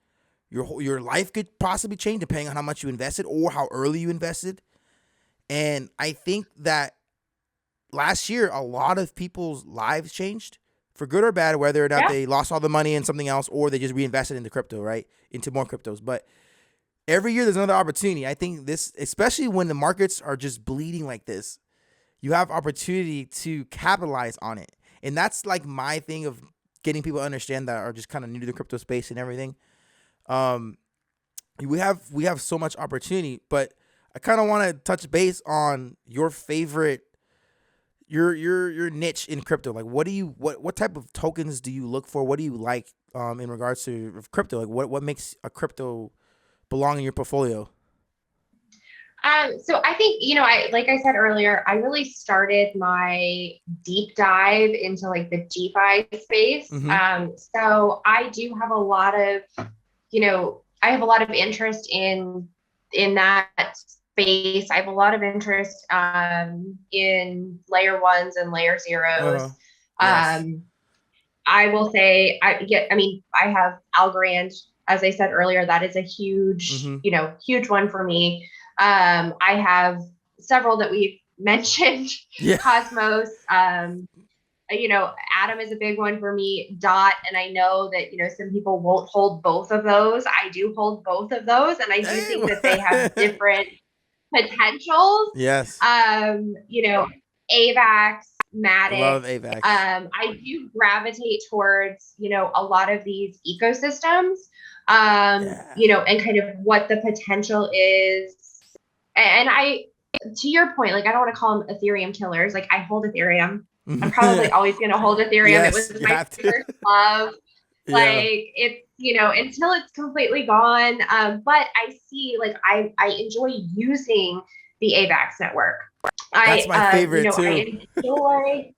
Your life could possibly change depending on how much you invested or how early you invested. And I think that last year, a lot of people's lives changed for good or bad, whether or not they lost all the money in something else or they just reinvested into crypto, right? Into more cryptos. But every year there's another opportunity. I think this, especially when the markets are just bleeding like this, you have opportunity to capitalize on it. And that's like my thing of getting people to understand that are just kind of new to the crypto space and everything. We have so much opportunity, but I kind of want to touch base on your favorite, your niche in crypto. Like, what type of tokens do you look for? What do you like in regards to crypto? Like, what makes a crypto belong in your portfolio? So I think, like I said earlier, I really started my deep dive into, like, the DeFi space. So I do have a lot of, I have a lot of interest in that space. I have a lot of interest in layer ones and layer zeros. Yes. I will say, I have Algorand, as I said earlier. That is a huge, huge one for me. I have several that we've mentioned. Cosmos, Atom is a big one for me. Dot, and I know that, some people won't hold both of those. I do hold both of those, and I do think that they have different potentials. Yes. AVAX, Matic. Love AVAX. I do gravitate towards, a lot of these ecosystems, and kind of what the potential is. And to your point, like, I don't want to call them Ethereum killers. Like, I hold Ethereum. I'm probably always going to hold Ethereum. Yes, it was my first love. Like, it's, until it's completely gone. But I see, like, I enjoy using the AVAX network. That's my favorite too. I enjoy,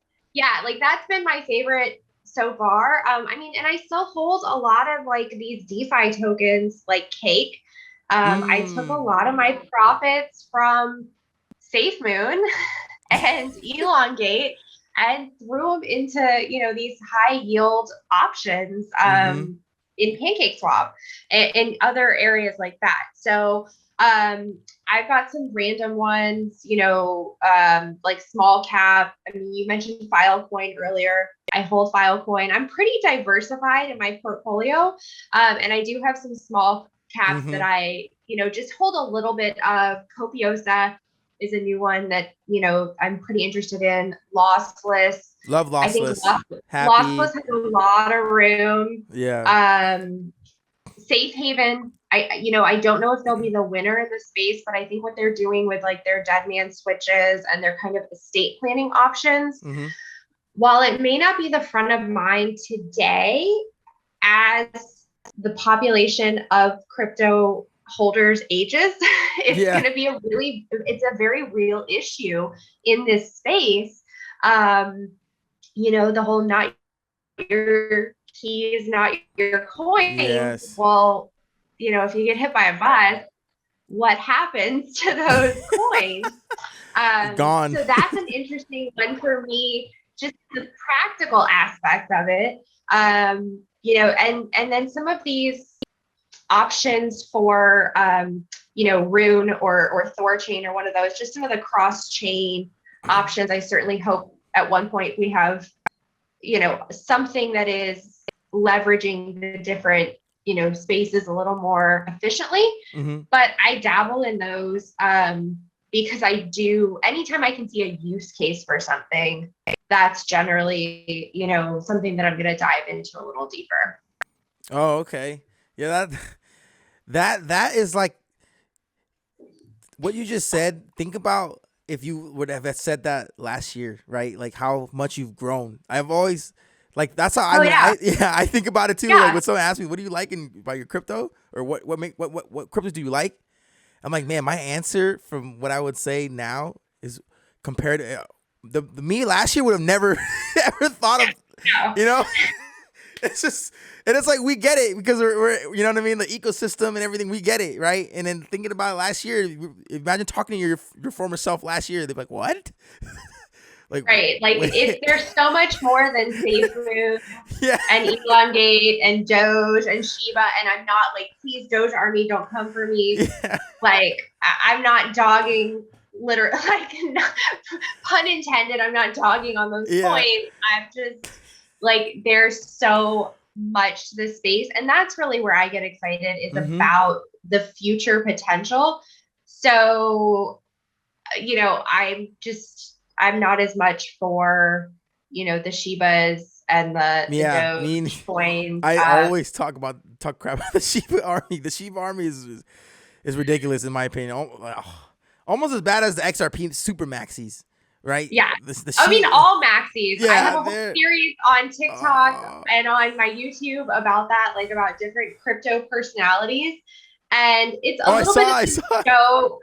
like, that's been my favorite so far. And I still hold a lot of, like, these DeFi tokens, like Cake. I took a lot of my profits from SafeMoon and Elongate and threw them into, these high yield options in PancakeSwap and other areas like that. So I've got some random ones, like small cap. I mean, you mentioned Filecoin earlier. I hold Filecoin. I'm pretty diversified in my portfolio. And I do have some small caps that I, just hold a little bit of. Copiosa is a new one that, I'm pretty interested in. Lossless. Love I think Lossless. Lossless has a lot of room. Yeah. Safe Haven, I don't know if they'll be the winner in the space, but I think what they're doing with like their dead man switches and their kind of estate planning options, while it may not be the front of mind today, as the population of crypto holders ages, it's going to be it's a very real issue in this space. The whole not your keys, not your coins. Yes. Well, if you get hit by a bus, what happens to those coins? Gone. So that's an interesting one for me, just the practical aspect of it. And then some of these options for, Rune or Thorchain or one of those, just some of the cross-chain options. I certainly hope at one point we have, something that is leveraging the different, spaces a little more efficiently. But I dabble in those because anytime I can see a use case for something, that's generally, something that I'm going to dive into a little deeper. Oh, okay. Yeah, that is like what you just said. Think about if you would have said that last year, right? Like how much you've grown. I've always that's how I think about it too. Yeah. Like when someone asks me, "What do you like about your crypto?" or what cryptos do you like? I'm like, man, my answer from what I would say now is compared to the me last year would have never ever thought of, It's just, and it's like we get it because we're you know what I mean, the ecosystem and everything, we get it, right? And then thinking about it last year, imagine talking to your former self last year, they'd be like, what? Right, there's so much more than SafeMoon and Elongate and Doge and Shiba, and I'm not please Doge Army, don't come for me. I'm not dogging, literally, pun intended. I'm not dogging on those points. I'm just there's so much to this space, and that's really where I get excited. Is about the future potential. So, I'm not as much for, the Shibas and the Doge coins. I always talk crap about the Shiba Army. The Shiba Army is ridiculous in my opinion. Almost as bad as the XRP super maxis, right? Yeah. All maxis. Yeah, I have a whole series on TikTok and on my YouTube about that, about different crypto personalities. And it's a little bit of a joke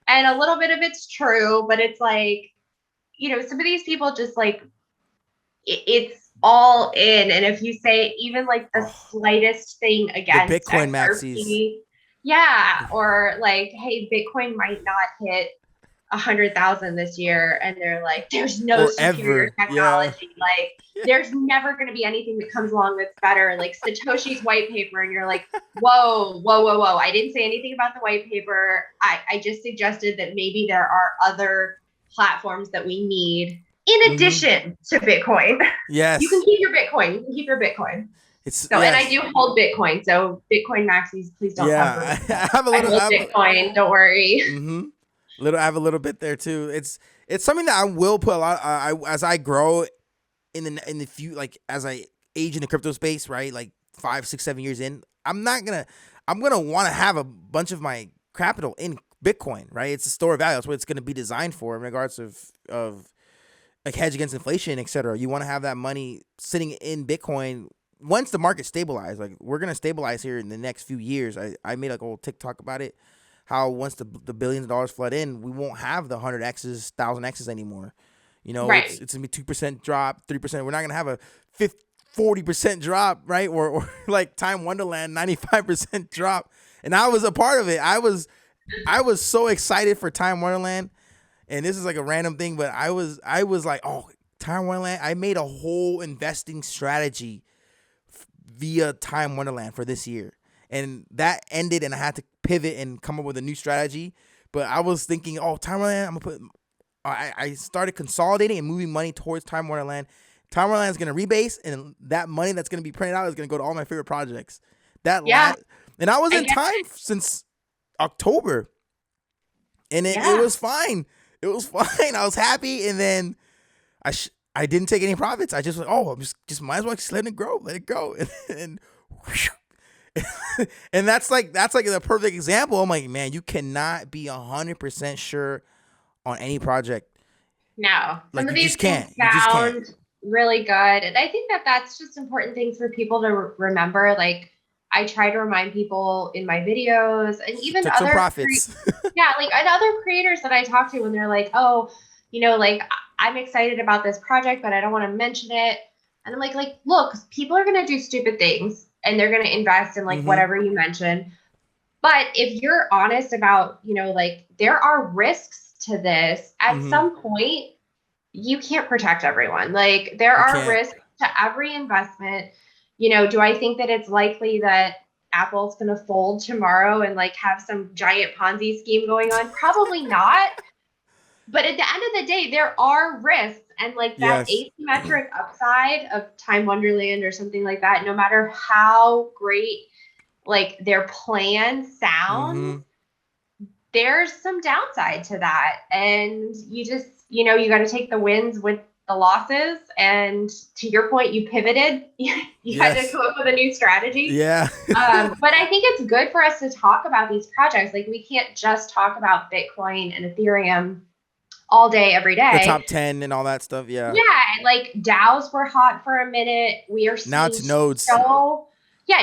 and a little bit of it's true, but it's some of these people just it's all in. And if you say even the slightest thing against the Bitcoin XRP, maxis, or hey, Bitcoin might not hit 100,000 this year, and they're there's no superior technology. There's never going to be anything that comes along that's better. Satoshi's white paper, and you're whoa. I didn't say anything about the white paper. I just suggested that maybe there are other platforms that we need in addition to Bitcoin. Yes. You can keep your Bitcoin. And I do hold Bitcoin. So Bitcoin maxis, please don't come for me. I hold Bitcoin. Don't worry. I have a little bit there too. It's something that I will put a lot. As I grow in the few, as I age in the crypto space, right? 5, 6, 7 years in, I'm gonna want to have a bunch of my capital in Bitcoin, right? It's a store of value. That's what it's going to be designed for in regards of hedge against inflation, et cetera. You want to have that money sitting in Bitcoin once the market stabilizes. We're going to stabilize here in the next few years. I made a whole TikTok about it, how once the billions of dollars flood in, we won't have the 100Xs, 1000Xs anymore. Right. It's going to be 2% drop, 3%. We're not going to have a 40% drop, right? Or like Time Wonderland, 95% drop. and I was a part of it. I was so excited for Time Wonderland, and this is like a random thing, but I was like, oh, Time Wonderland. I made a whole investing strategy via Time Wonderland for this year, and that ended, and I had to pivot and come up with a new strategy. But I was thinking, oh, Time Wonderland, I'm gonna put. I started consolidating and moving money towards Time Wonderland. Time Wonderland is gonna rebase, and that money that's gonna be printed out is gonna go to all my favorite projects. And I was in Time since October, and it was fine. It was fine. I was happy, and then I didn't take any profits. I just went, oh, I'm just might as well just let it grow, and and that's like the perfect example. I'm like, man, you cannot be 100% sure on any project. No, like some of these things sound really good, and I think that that's just important things for people to remember. Like, I try to remind people in my videos, and even other profits. and other creators that I talk to when they're like, oh, like, I'm excited about this project, but I don't want to mention it. And I'm like, look, people are going to do stupid things, and they're going to invest in whatever you mention. But if you're honest about, there are risks to this, at some point, you can't protect everyone. Like, there are risks to every investment. Do I think that it's likely that Apple's going to fold tomorrow and have some giant Ponzi scheme going on? Probably not. But at the end of the day, there are risks, and that asymmetric upside of Time Wonderland or something like that, no matter how great their plan sounds, there's some downside to that. And you just, you got to take the wins with the losses. And to your point, you pivoted. You had to come up with a new strategy. Yeah. But I think it's good for us to talk about these projects. We can't just talk about Bitcoin and Ethereum all day, every day. The top 10 and all that stuff. Yeah. Yeah. DAOs were hot for a minute. We are seeing now it's nodes.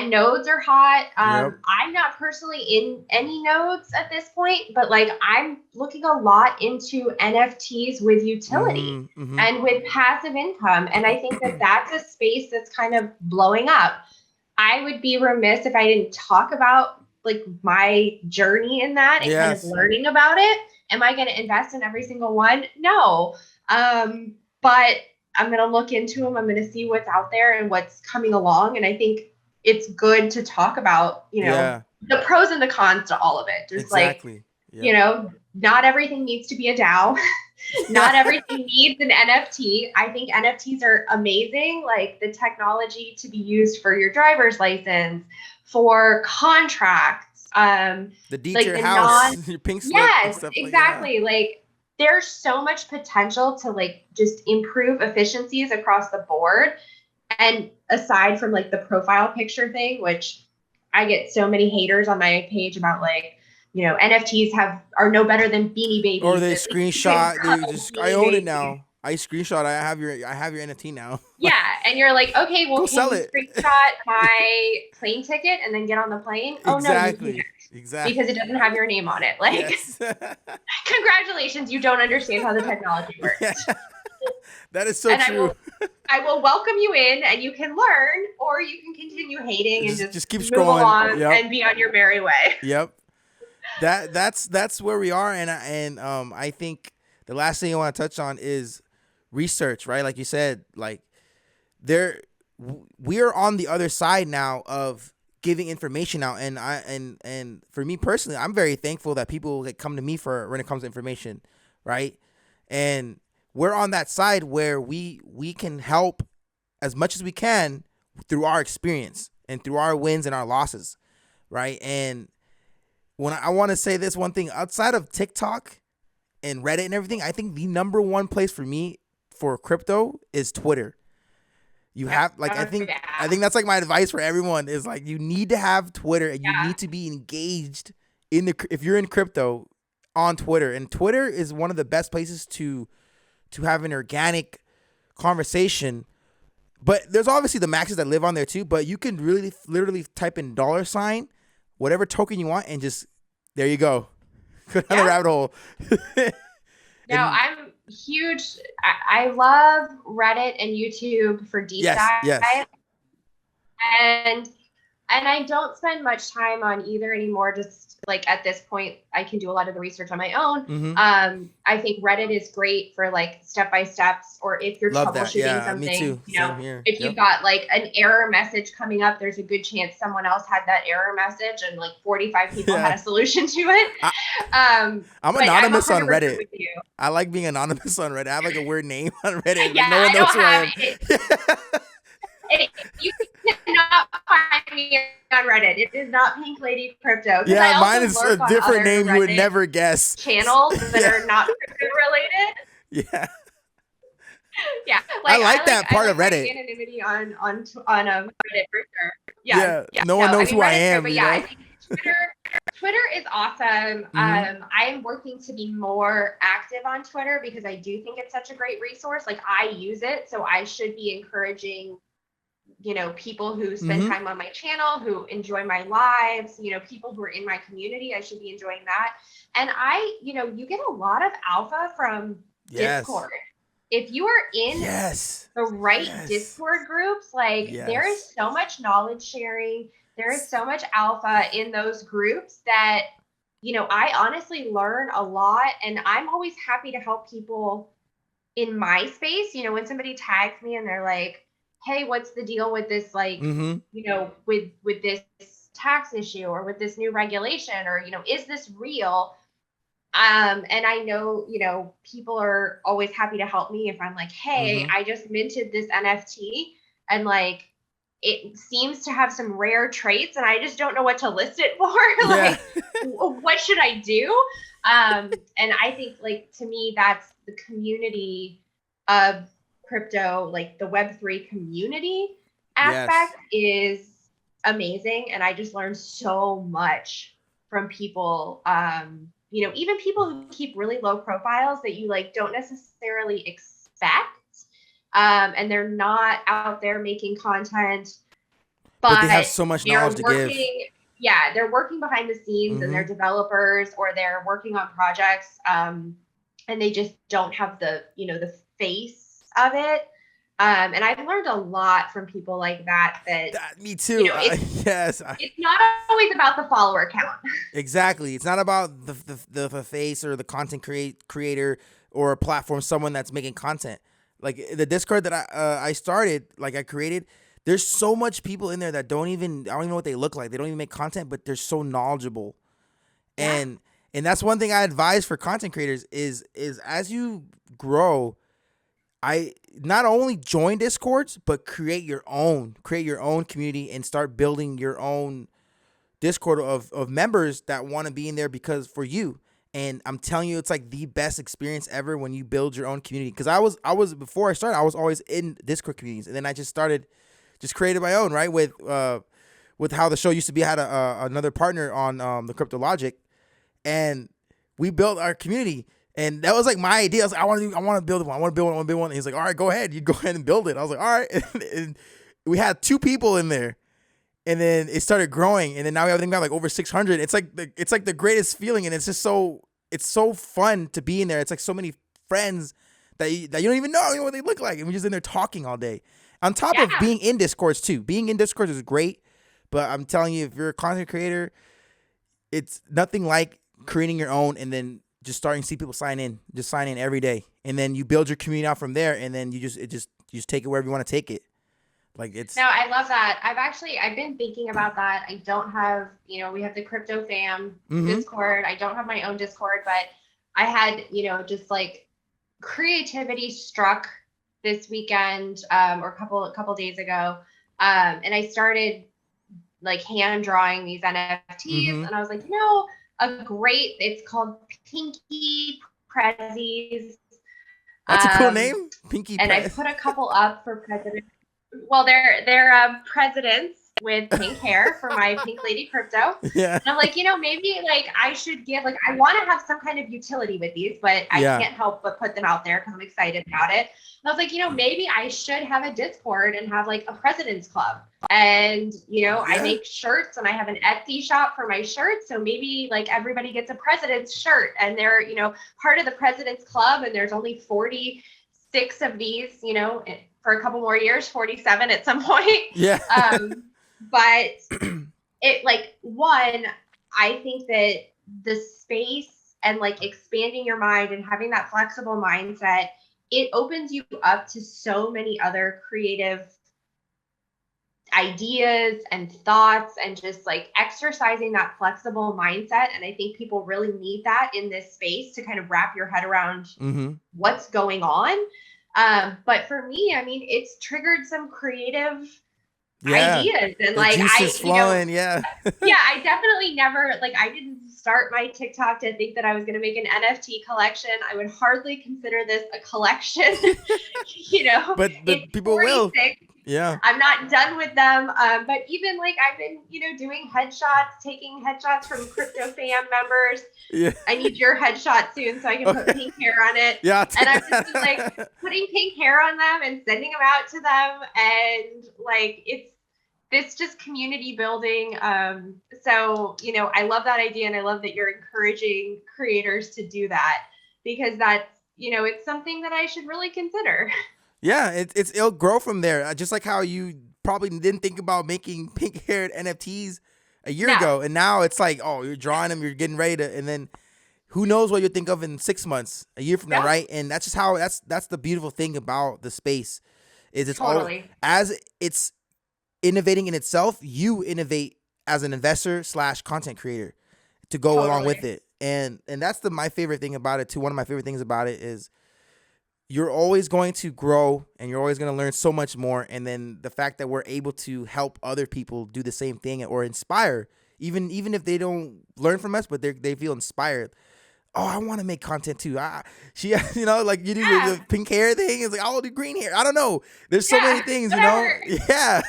Nodes are hot. I'm not personally in any nodes at this point, but I'm looking a lot into NFTs with utility and with passive income. And I think that that's a space that's kind of blowing up. I would be remiss if I didn't talk about my journey in that and kind of learning about it. Am I going to invest in every single one? No. But I'm going to look into them. I'm going to see what's out there and what's coming along. And I think it's good to talk about, the pros and the cons to all of it. Just not everything needs to be a DAO. Not everything needs an NFT. I think NFTs are amazing. The technology to be used for your driver's license, for contracts, the DJ house, your pink slip. Yes, stuff exactly. There's so much potential to just improve efficiencies across the board. And aside from the profile picture thing, which I get so many haters on my page about NFTs are no better than Beanie Babies. Or they screenshot. I own it now. I screenshot. I have your NFT now. Yeah, and you're like, okay, well, can you screenshot my plane ticket and then get on the plane? Oh exactly. No, exactly. Because it doesn't have your name on it. Congratulations, you don't understand how the technology works. Yeah. That is so true. I will welcome you in, and you can learn, or you can continue hating and just keep scrolling along and be on your merry way. Yep. That's where we are, and I think the last thing I want to touch on is research, right? Like you said, we are on the other side now of giving information out, and for me personally, I'm very thankful that people come to me for when it comes to information, right? And we're on that side where we can help as much as we can through our experience and through our wins and our losses, right? And when I want to say this one thing, outside of TikTok and Reddit and everything, I think the number one place for me for crypto is Twitter. You have I think that's my advice for everyone is you need to have Twitter, and you need to be engaged if you're in crypto on Twitter. And Twitter is one of the best places to have an organic conversation. But there's obviously the maxes that live on there too, but you can really literally type in $, whatever token you want, and just there you go. Go down the rabbit hole. No, I'm huge. I love Reddit and YouTube for deep dive. Yes. And And I don't spend much time on either anymore. Just like at this point, I can do a lot of the research on my own. I think Reddit is great for like step-by-steps, or if you're Love that. troubleshooting Yeah, me something, too. you know, Same here. if you've got like an error message coming up, there's a good chance someone else had that error message and like 45 people had a solution to it. I'm anonymous on Reddit. With you. I like being anonymous on Reddit. I have like a weird name on Reddit. Yeah, Like no one knows who I am. You cannot find me on Reddit. It is not PinkLadyCrypto. Yeah, mine is a different name you would never guess. Channels that are not crypto related. Yeah. Yeah, I like that part of Reddit. Anonymity on Reddit for sure. Yeah. No one knows who I am. But yeah, I think Twitter is awesome. I am working to be more active on Twitter because I do think it's such a great resource. Like I use it, so I should be encouraging, you know, people who spend time on my channel, who enjoy my lives, you know, people who are in my community. I should be enjoying that. And you get a lot of alpha from Discord. If you are in the right Discord groups, like there is so much knowledge sharing, there is so much alpha in those groups that, you know, I honestly learn a lot, and I'm always happy to help people in my space. You know, when somebody tags me and they're like, hey, what's the deal with this, like, you know, with this tax issue or with this new regulation, or, you know, is this real? And I know, you know, people are always happy to help me if I'm like, hey, I just minted this NFT and like, it seems to have some rare traits and I just don't know what to list it for. Like, what should I do? And I think, like, to me, that's the community of crypto, like the Web3 community aspect is amazing. And I just learned so much from people, you know, even people who keep really low profiles that you like don't necessarily expect. And they're not out there making content, but they have so much knowledge to give. Yeah, they're working behind the scenes and they're developers or they're working on projects. And they just don't have the, you know, the face of it. And I've learned a lot from people like that. Me too. You know, it's not always about the follower count. Exactly. It's not about the face or the content creator or a platform, someone that's making content. Like the Discord that I started, like I created, there's so much people in there that I don't even know what they look like. They don't even make content, but they're so knowledgeable. Yeah. And that's one thing I advise for content creators is as you grow, I not only join Discords, but create your own community and start building your own Discord of members that want to be in there because for you. And I'm telling you, it's like the best experience ever when you build your own community. Because I was before I started, I was always in Discord communities, and then I just created my own, right? With how the show used to be, I had another partner on the Crypto Logic, and we built our community. And that was like my idea. I was like, I want to build one. And he's like, all right, go ahead. You go ahead and build it. I was like, all right. And we had 2 people in there. And then it started growing. And then now we have like over 600. It's like the greatest feeling. And it's just it's so fun to be in there. It's like so many friends that you don't even know what they look like. And we're just in there talking all day. On top of being in Discords too. Being in Discords is great. But I'm telling you, if you're a content creator, it's nothing like creating your own and then just starting to see people sign in every day. And then you build your community out from there. And then you just take it wherever you want to take it. Like it's. No, I love that. I've been thinking about that. I don't have, you know, we have the Crypto Fam Discord. I don't have my own Discord, but I had, you know, just like creativity struck this weekend or a couple days ago. And I started like hand drawing these NFTs and I was like, you know, it's called Pinky Prezzies. That's a cool name. Pinky And I put a couple up for president. Well, they're presidents with pink hair for my Pink Lady Crypto. Yeah. And I'm like, you know, maybe like I should give, like, I want to have some kind of utility with these, but I can't help but put them out there because I'm excited about it. And I was like, you know, maybe I should have a Discord and have like a president's club. And, you know, I make shirts and I have an Etsy shop for my shirts. So maybe like everybody gets a president's shirt and they're, you know, part of the president's club. And there's only 46 of these, you know, for a couple more years, 47 at some point. Yeah. But it like one, I think that the space and like expanding your mind and having that flexible mindset, it opens you up to so many other creative ideas and thoughts and just like exercising that flexible mindset. And I think people really need that in this space to kind of wrap your head around what's going on. But for me, I mean, it's triggered some creative ideas and the like juice is flowing. yeah, I definitely never like I didn't start my TikTok to think that I was going to make an NFT collection. I would hardly consider this a collection. But people 46. will. Yeah, I'm not done with them. But even like I've been, doing headshots, taking headshots from crypto fam members. Yeah. I need your headshot soon so I can put pink hair on it. Yeah. And I've just been like putting pink hair on them and sending them out to them. And like it's just community building. So, I love that idea and I love that you're encouraging creators to do that because that's, it's something that I should really consider. Yeah, it'll grow from there. Just like how you probably didn't think about making pink haired NFTs a year ago, and now it's like, oh, you're drawing them, you're getting ready to, and then who knows what you'll think of in 6 months, a year from now, right? And that's just how that's the beautiful thing about the space, is it's totally. As it's innovating in itself, you innovate as an investor / content creator to go along with it, and that's my favorite thing about it too. One of my favorite things about it is, you're always going to grow and you're always going to learn so much more. And then the fact that we're able to help other people do the same thing or inspire, even if they don't learn from us, but they feel inspired. Oh, I want to make content too. She, like you do the pink hair thing. It's like, I'll do green hair. I don't know. There's so many things, Yeah.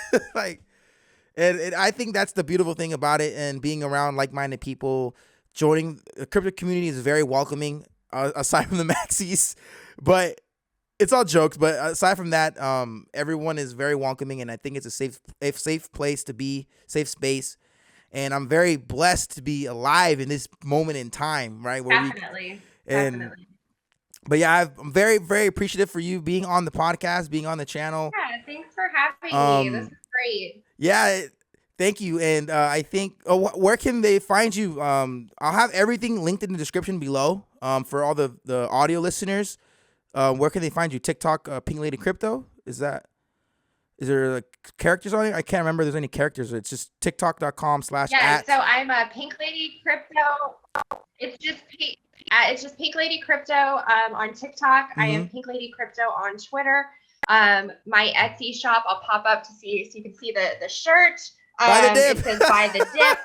And I think that's the beautiful thing about it, and being around like-minded people. Joining the crypto community is very welcoming, aside from the maxis, but it's all jokes. But aside from that, everyone is very welcoming, and I think it's a safe place to be, safe space. And I'm very blessed to be alive in this moment in time, right? Definitely. But yeah, I'm very, very appreciative for you being on the podcast, being on the channel. Yeah, thanks for having me. This is great. Yeah, thank you. And I think, where can they find you? I'll have everything linked in the description below. For all the audio listeners. Where can they find you? TikTok, PinkLadyCrypto? Is there like characters on it? I can't remember if there's any characters. It's just tiktok.com/. Yeah, so I'm a PinkLadyCrypto. It's just PinkLadyCrypto on TikTok. I am PinkLadyCrypto on Twitter. My Etsy shop, I'll pop up to see so you can see the shirt. Buy the dip. It says buy the dip.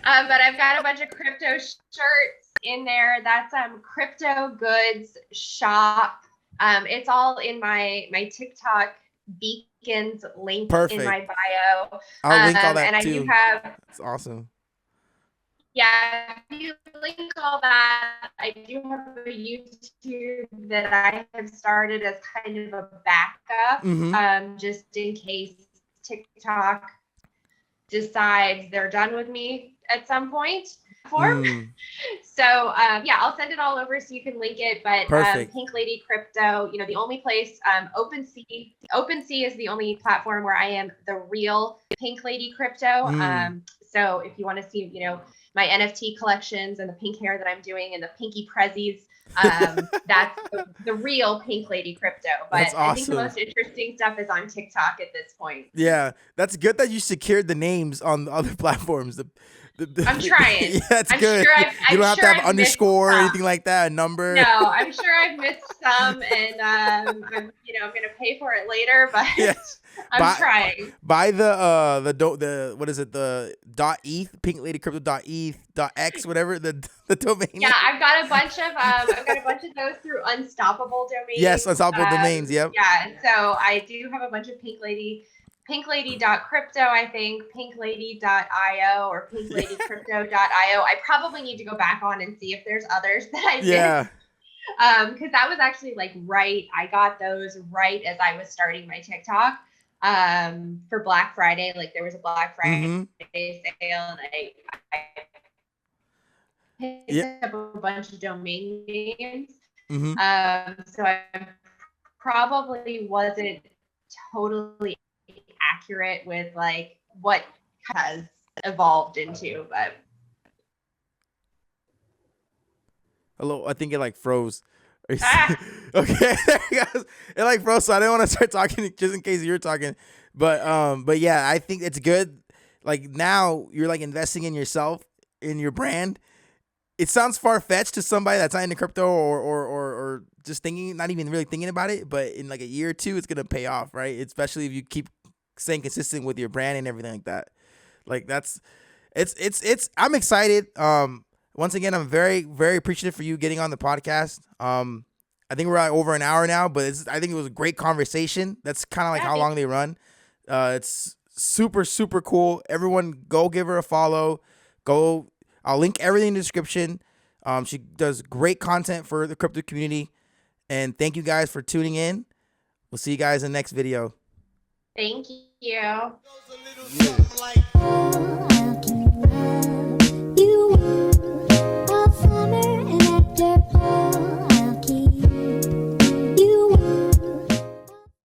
But I've got a bunch of crypto shirts in there. That's Crypto Goods Shop. It's all in my TikTok beacons link in my bio. I'll link all that and too. I do have. It's awesome. Yeah, if you link all that, I do have a YouTube that I have started as kind of a backup, just in case TikTok decides they're done with me at some point. So yeah, I'll send it all over so you can link it. But PinkLadyCrypto, the only place, OpenSea is the only platform where I am the real PinkLadyCrypto. So if you want to see, my NFT collections and the pink hair that I'm doing and the pinky prezzies, that's the real PinkLadyCrypto. But that's awesome. I think the most interesting stuff is on TikTok at this point. Yeah, that's good that you secured the names on the other platforms. I'm trying. Yeah, that's good. Sure you don't have to have underscore or anything like that, a number. No, I'm sure I've missed some, and I'm going to pay for it later, but I'm trying. Buy the what is it, the .eth, PinkLadyCrypto.eth, .x, whatever the domain. Yeah, I've got a bunch of those through Unstoppable domains. Yes, Unstoppable domains. Yep. Yeah, so I do have a bunch of PinkLady.crypto, I think, PinkLady.io or PinkLadyCrypto.io. I probably need to go back on and see if there's others that I missed. Because that was actually I got those right as I was starting my TikTok for Black Friday. Like there was a Black Friday sale, and I picked up a bunch of domain names. So I probably wasn't totally accurate with what has evolved into. But hello, I think it like froze. ah, Okay, there it goes. It like froze, so I didn't want to start talking just in case you're talking. But yeah, I think it's good. Like now you're like investing in yourself, in your brand. It sounds far fetched to somebody that's not into crypto or just thinking, not even really thinking about it. But in like a year or two, it's gonna pay off, right? Especially if you keep staying consistent with your brand and everything like that. Like that's it's I'm excited. Once again, I'm very appreciative for you getting on the podcast. I think we're at over an hour now, but I think it was a great conversation. That's kind of like yeah, how long they run. It's super cool. Everyone go give her a follow. Go, I'll link everything in the description. She does great content for the crypto community. And thank you guys for tuning in. We'll see you guys in the next video. thank you. Yeah.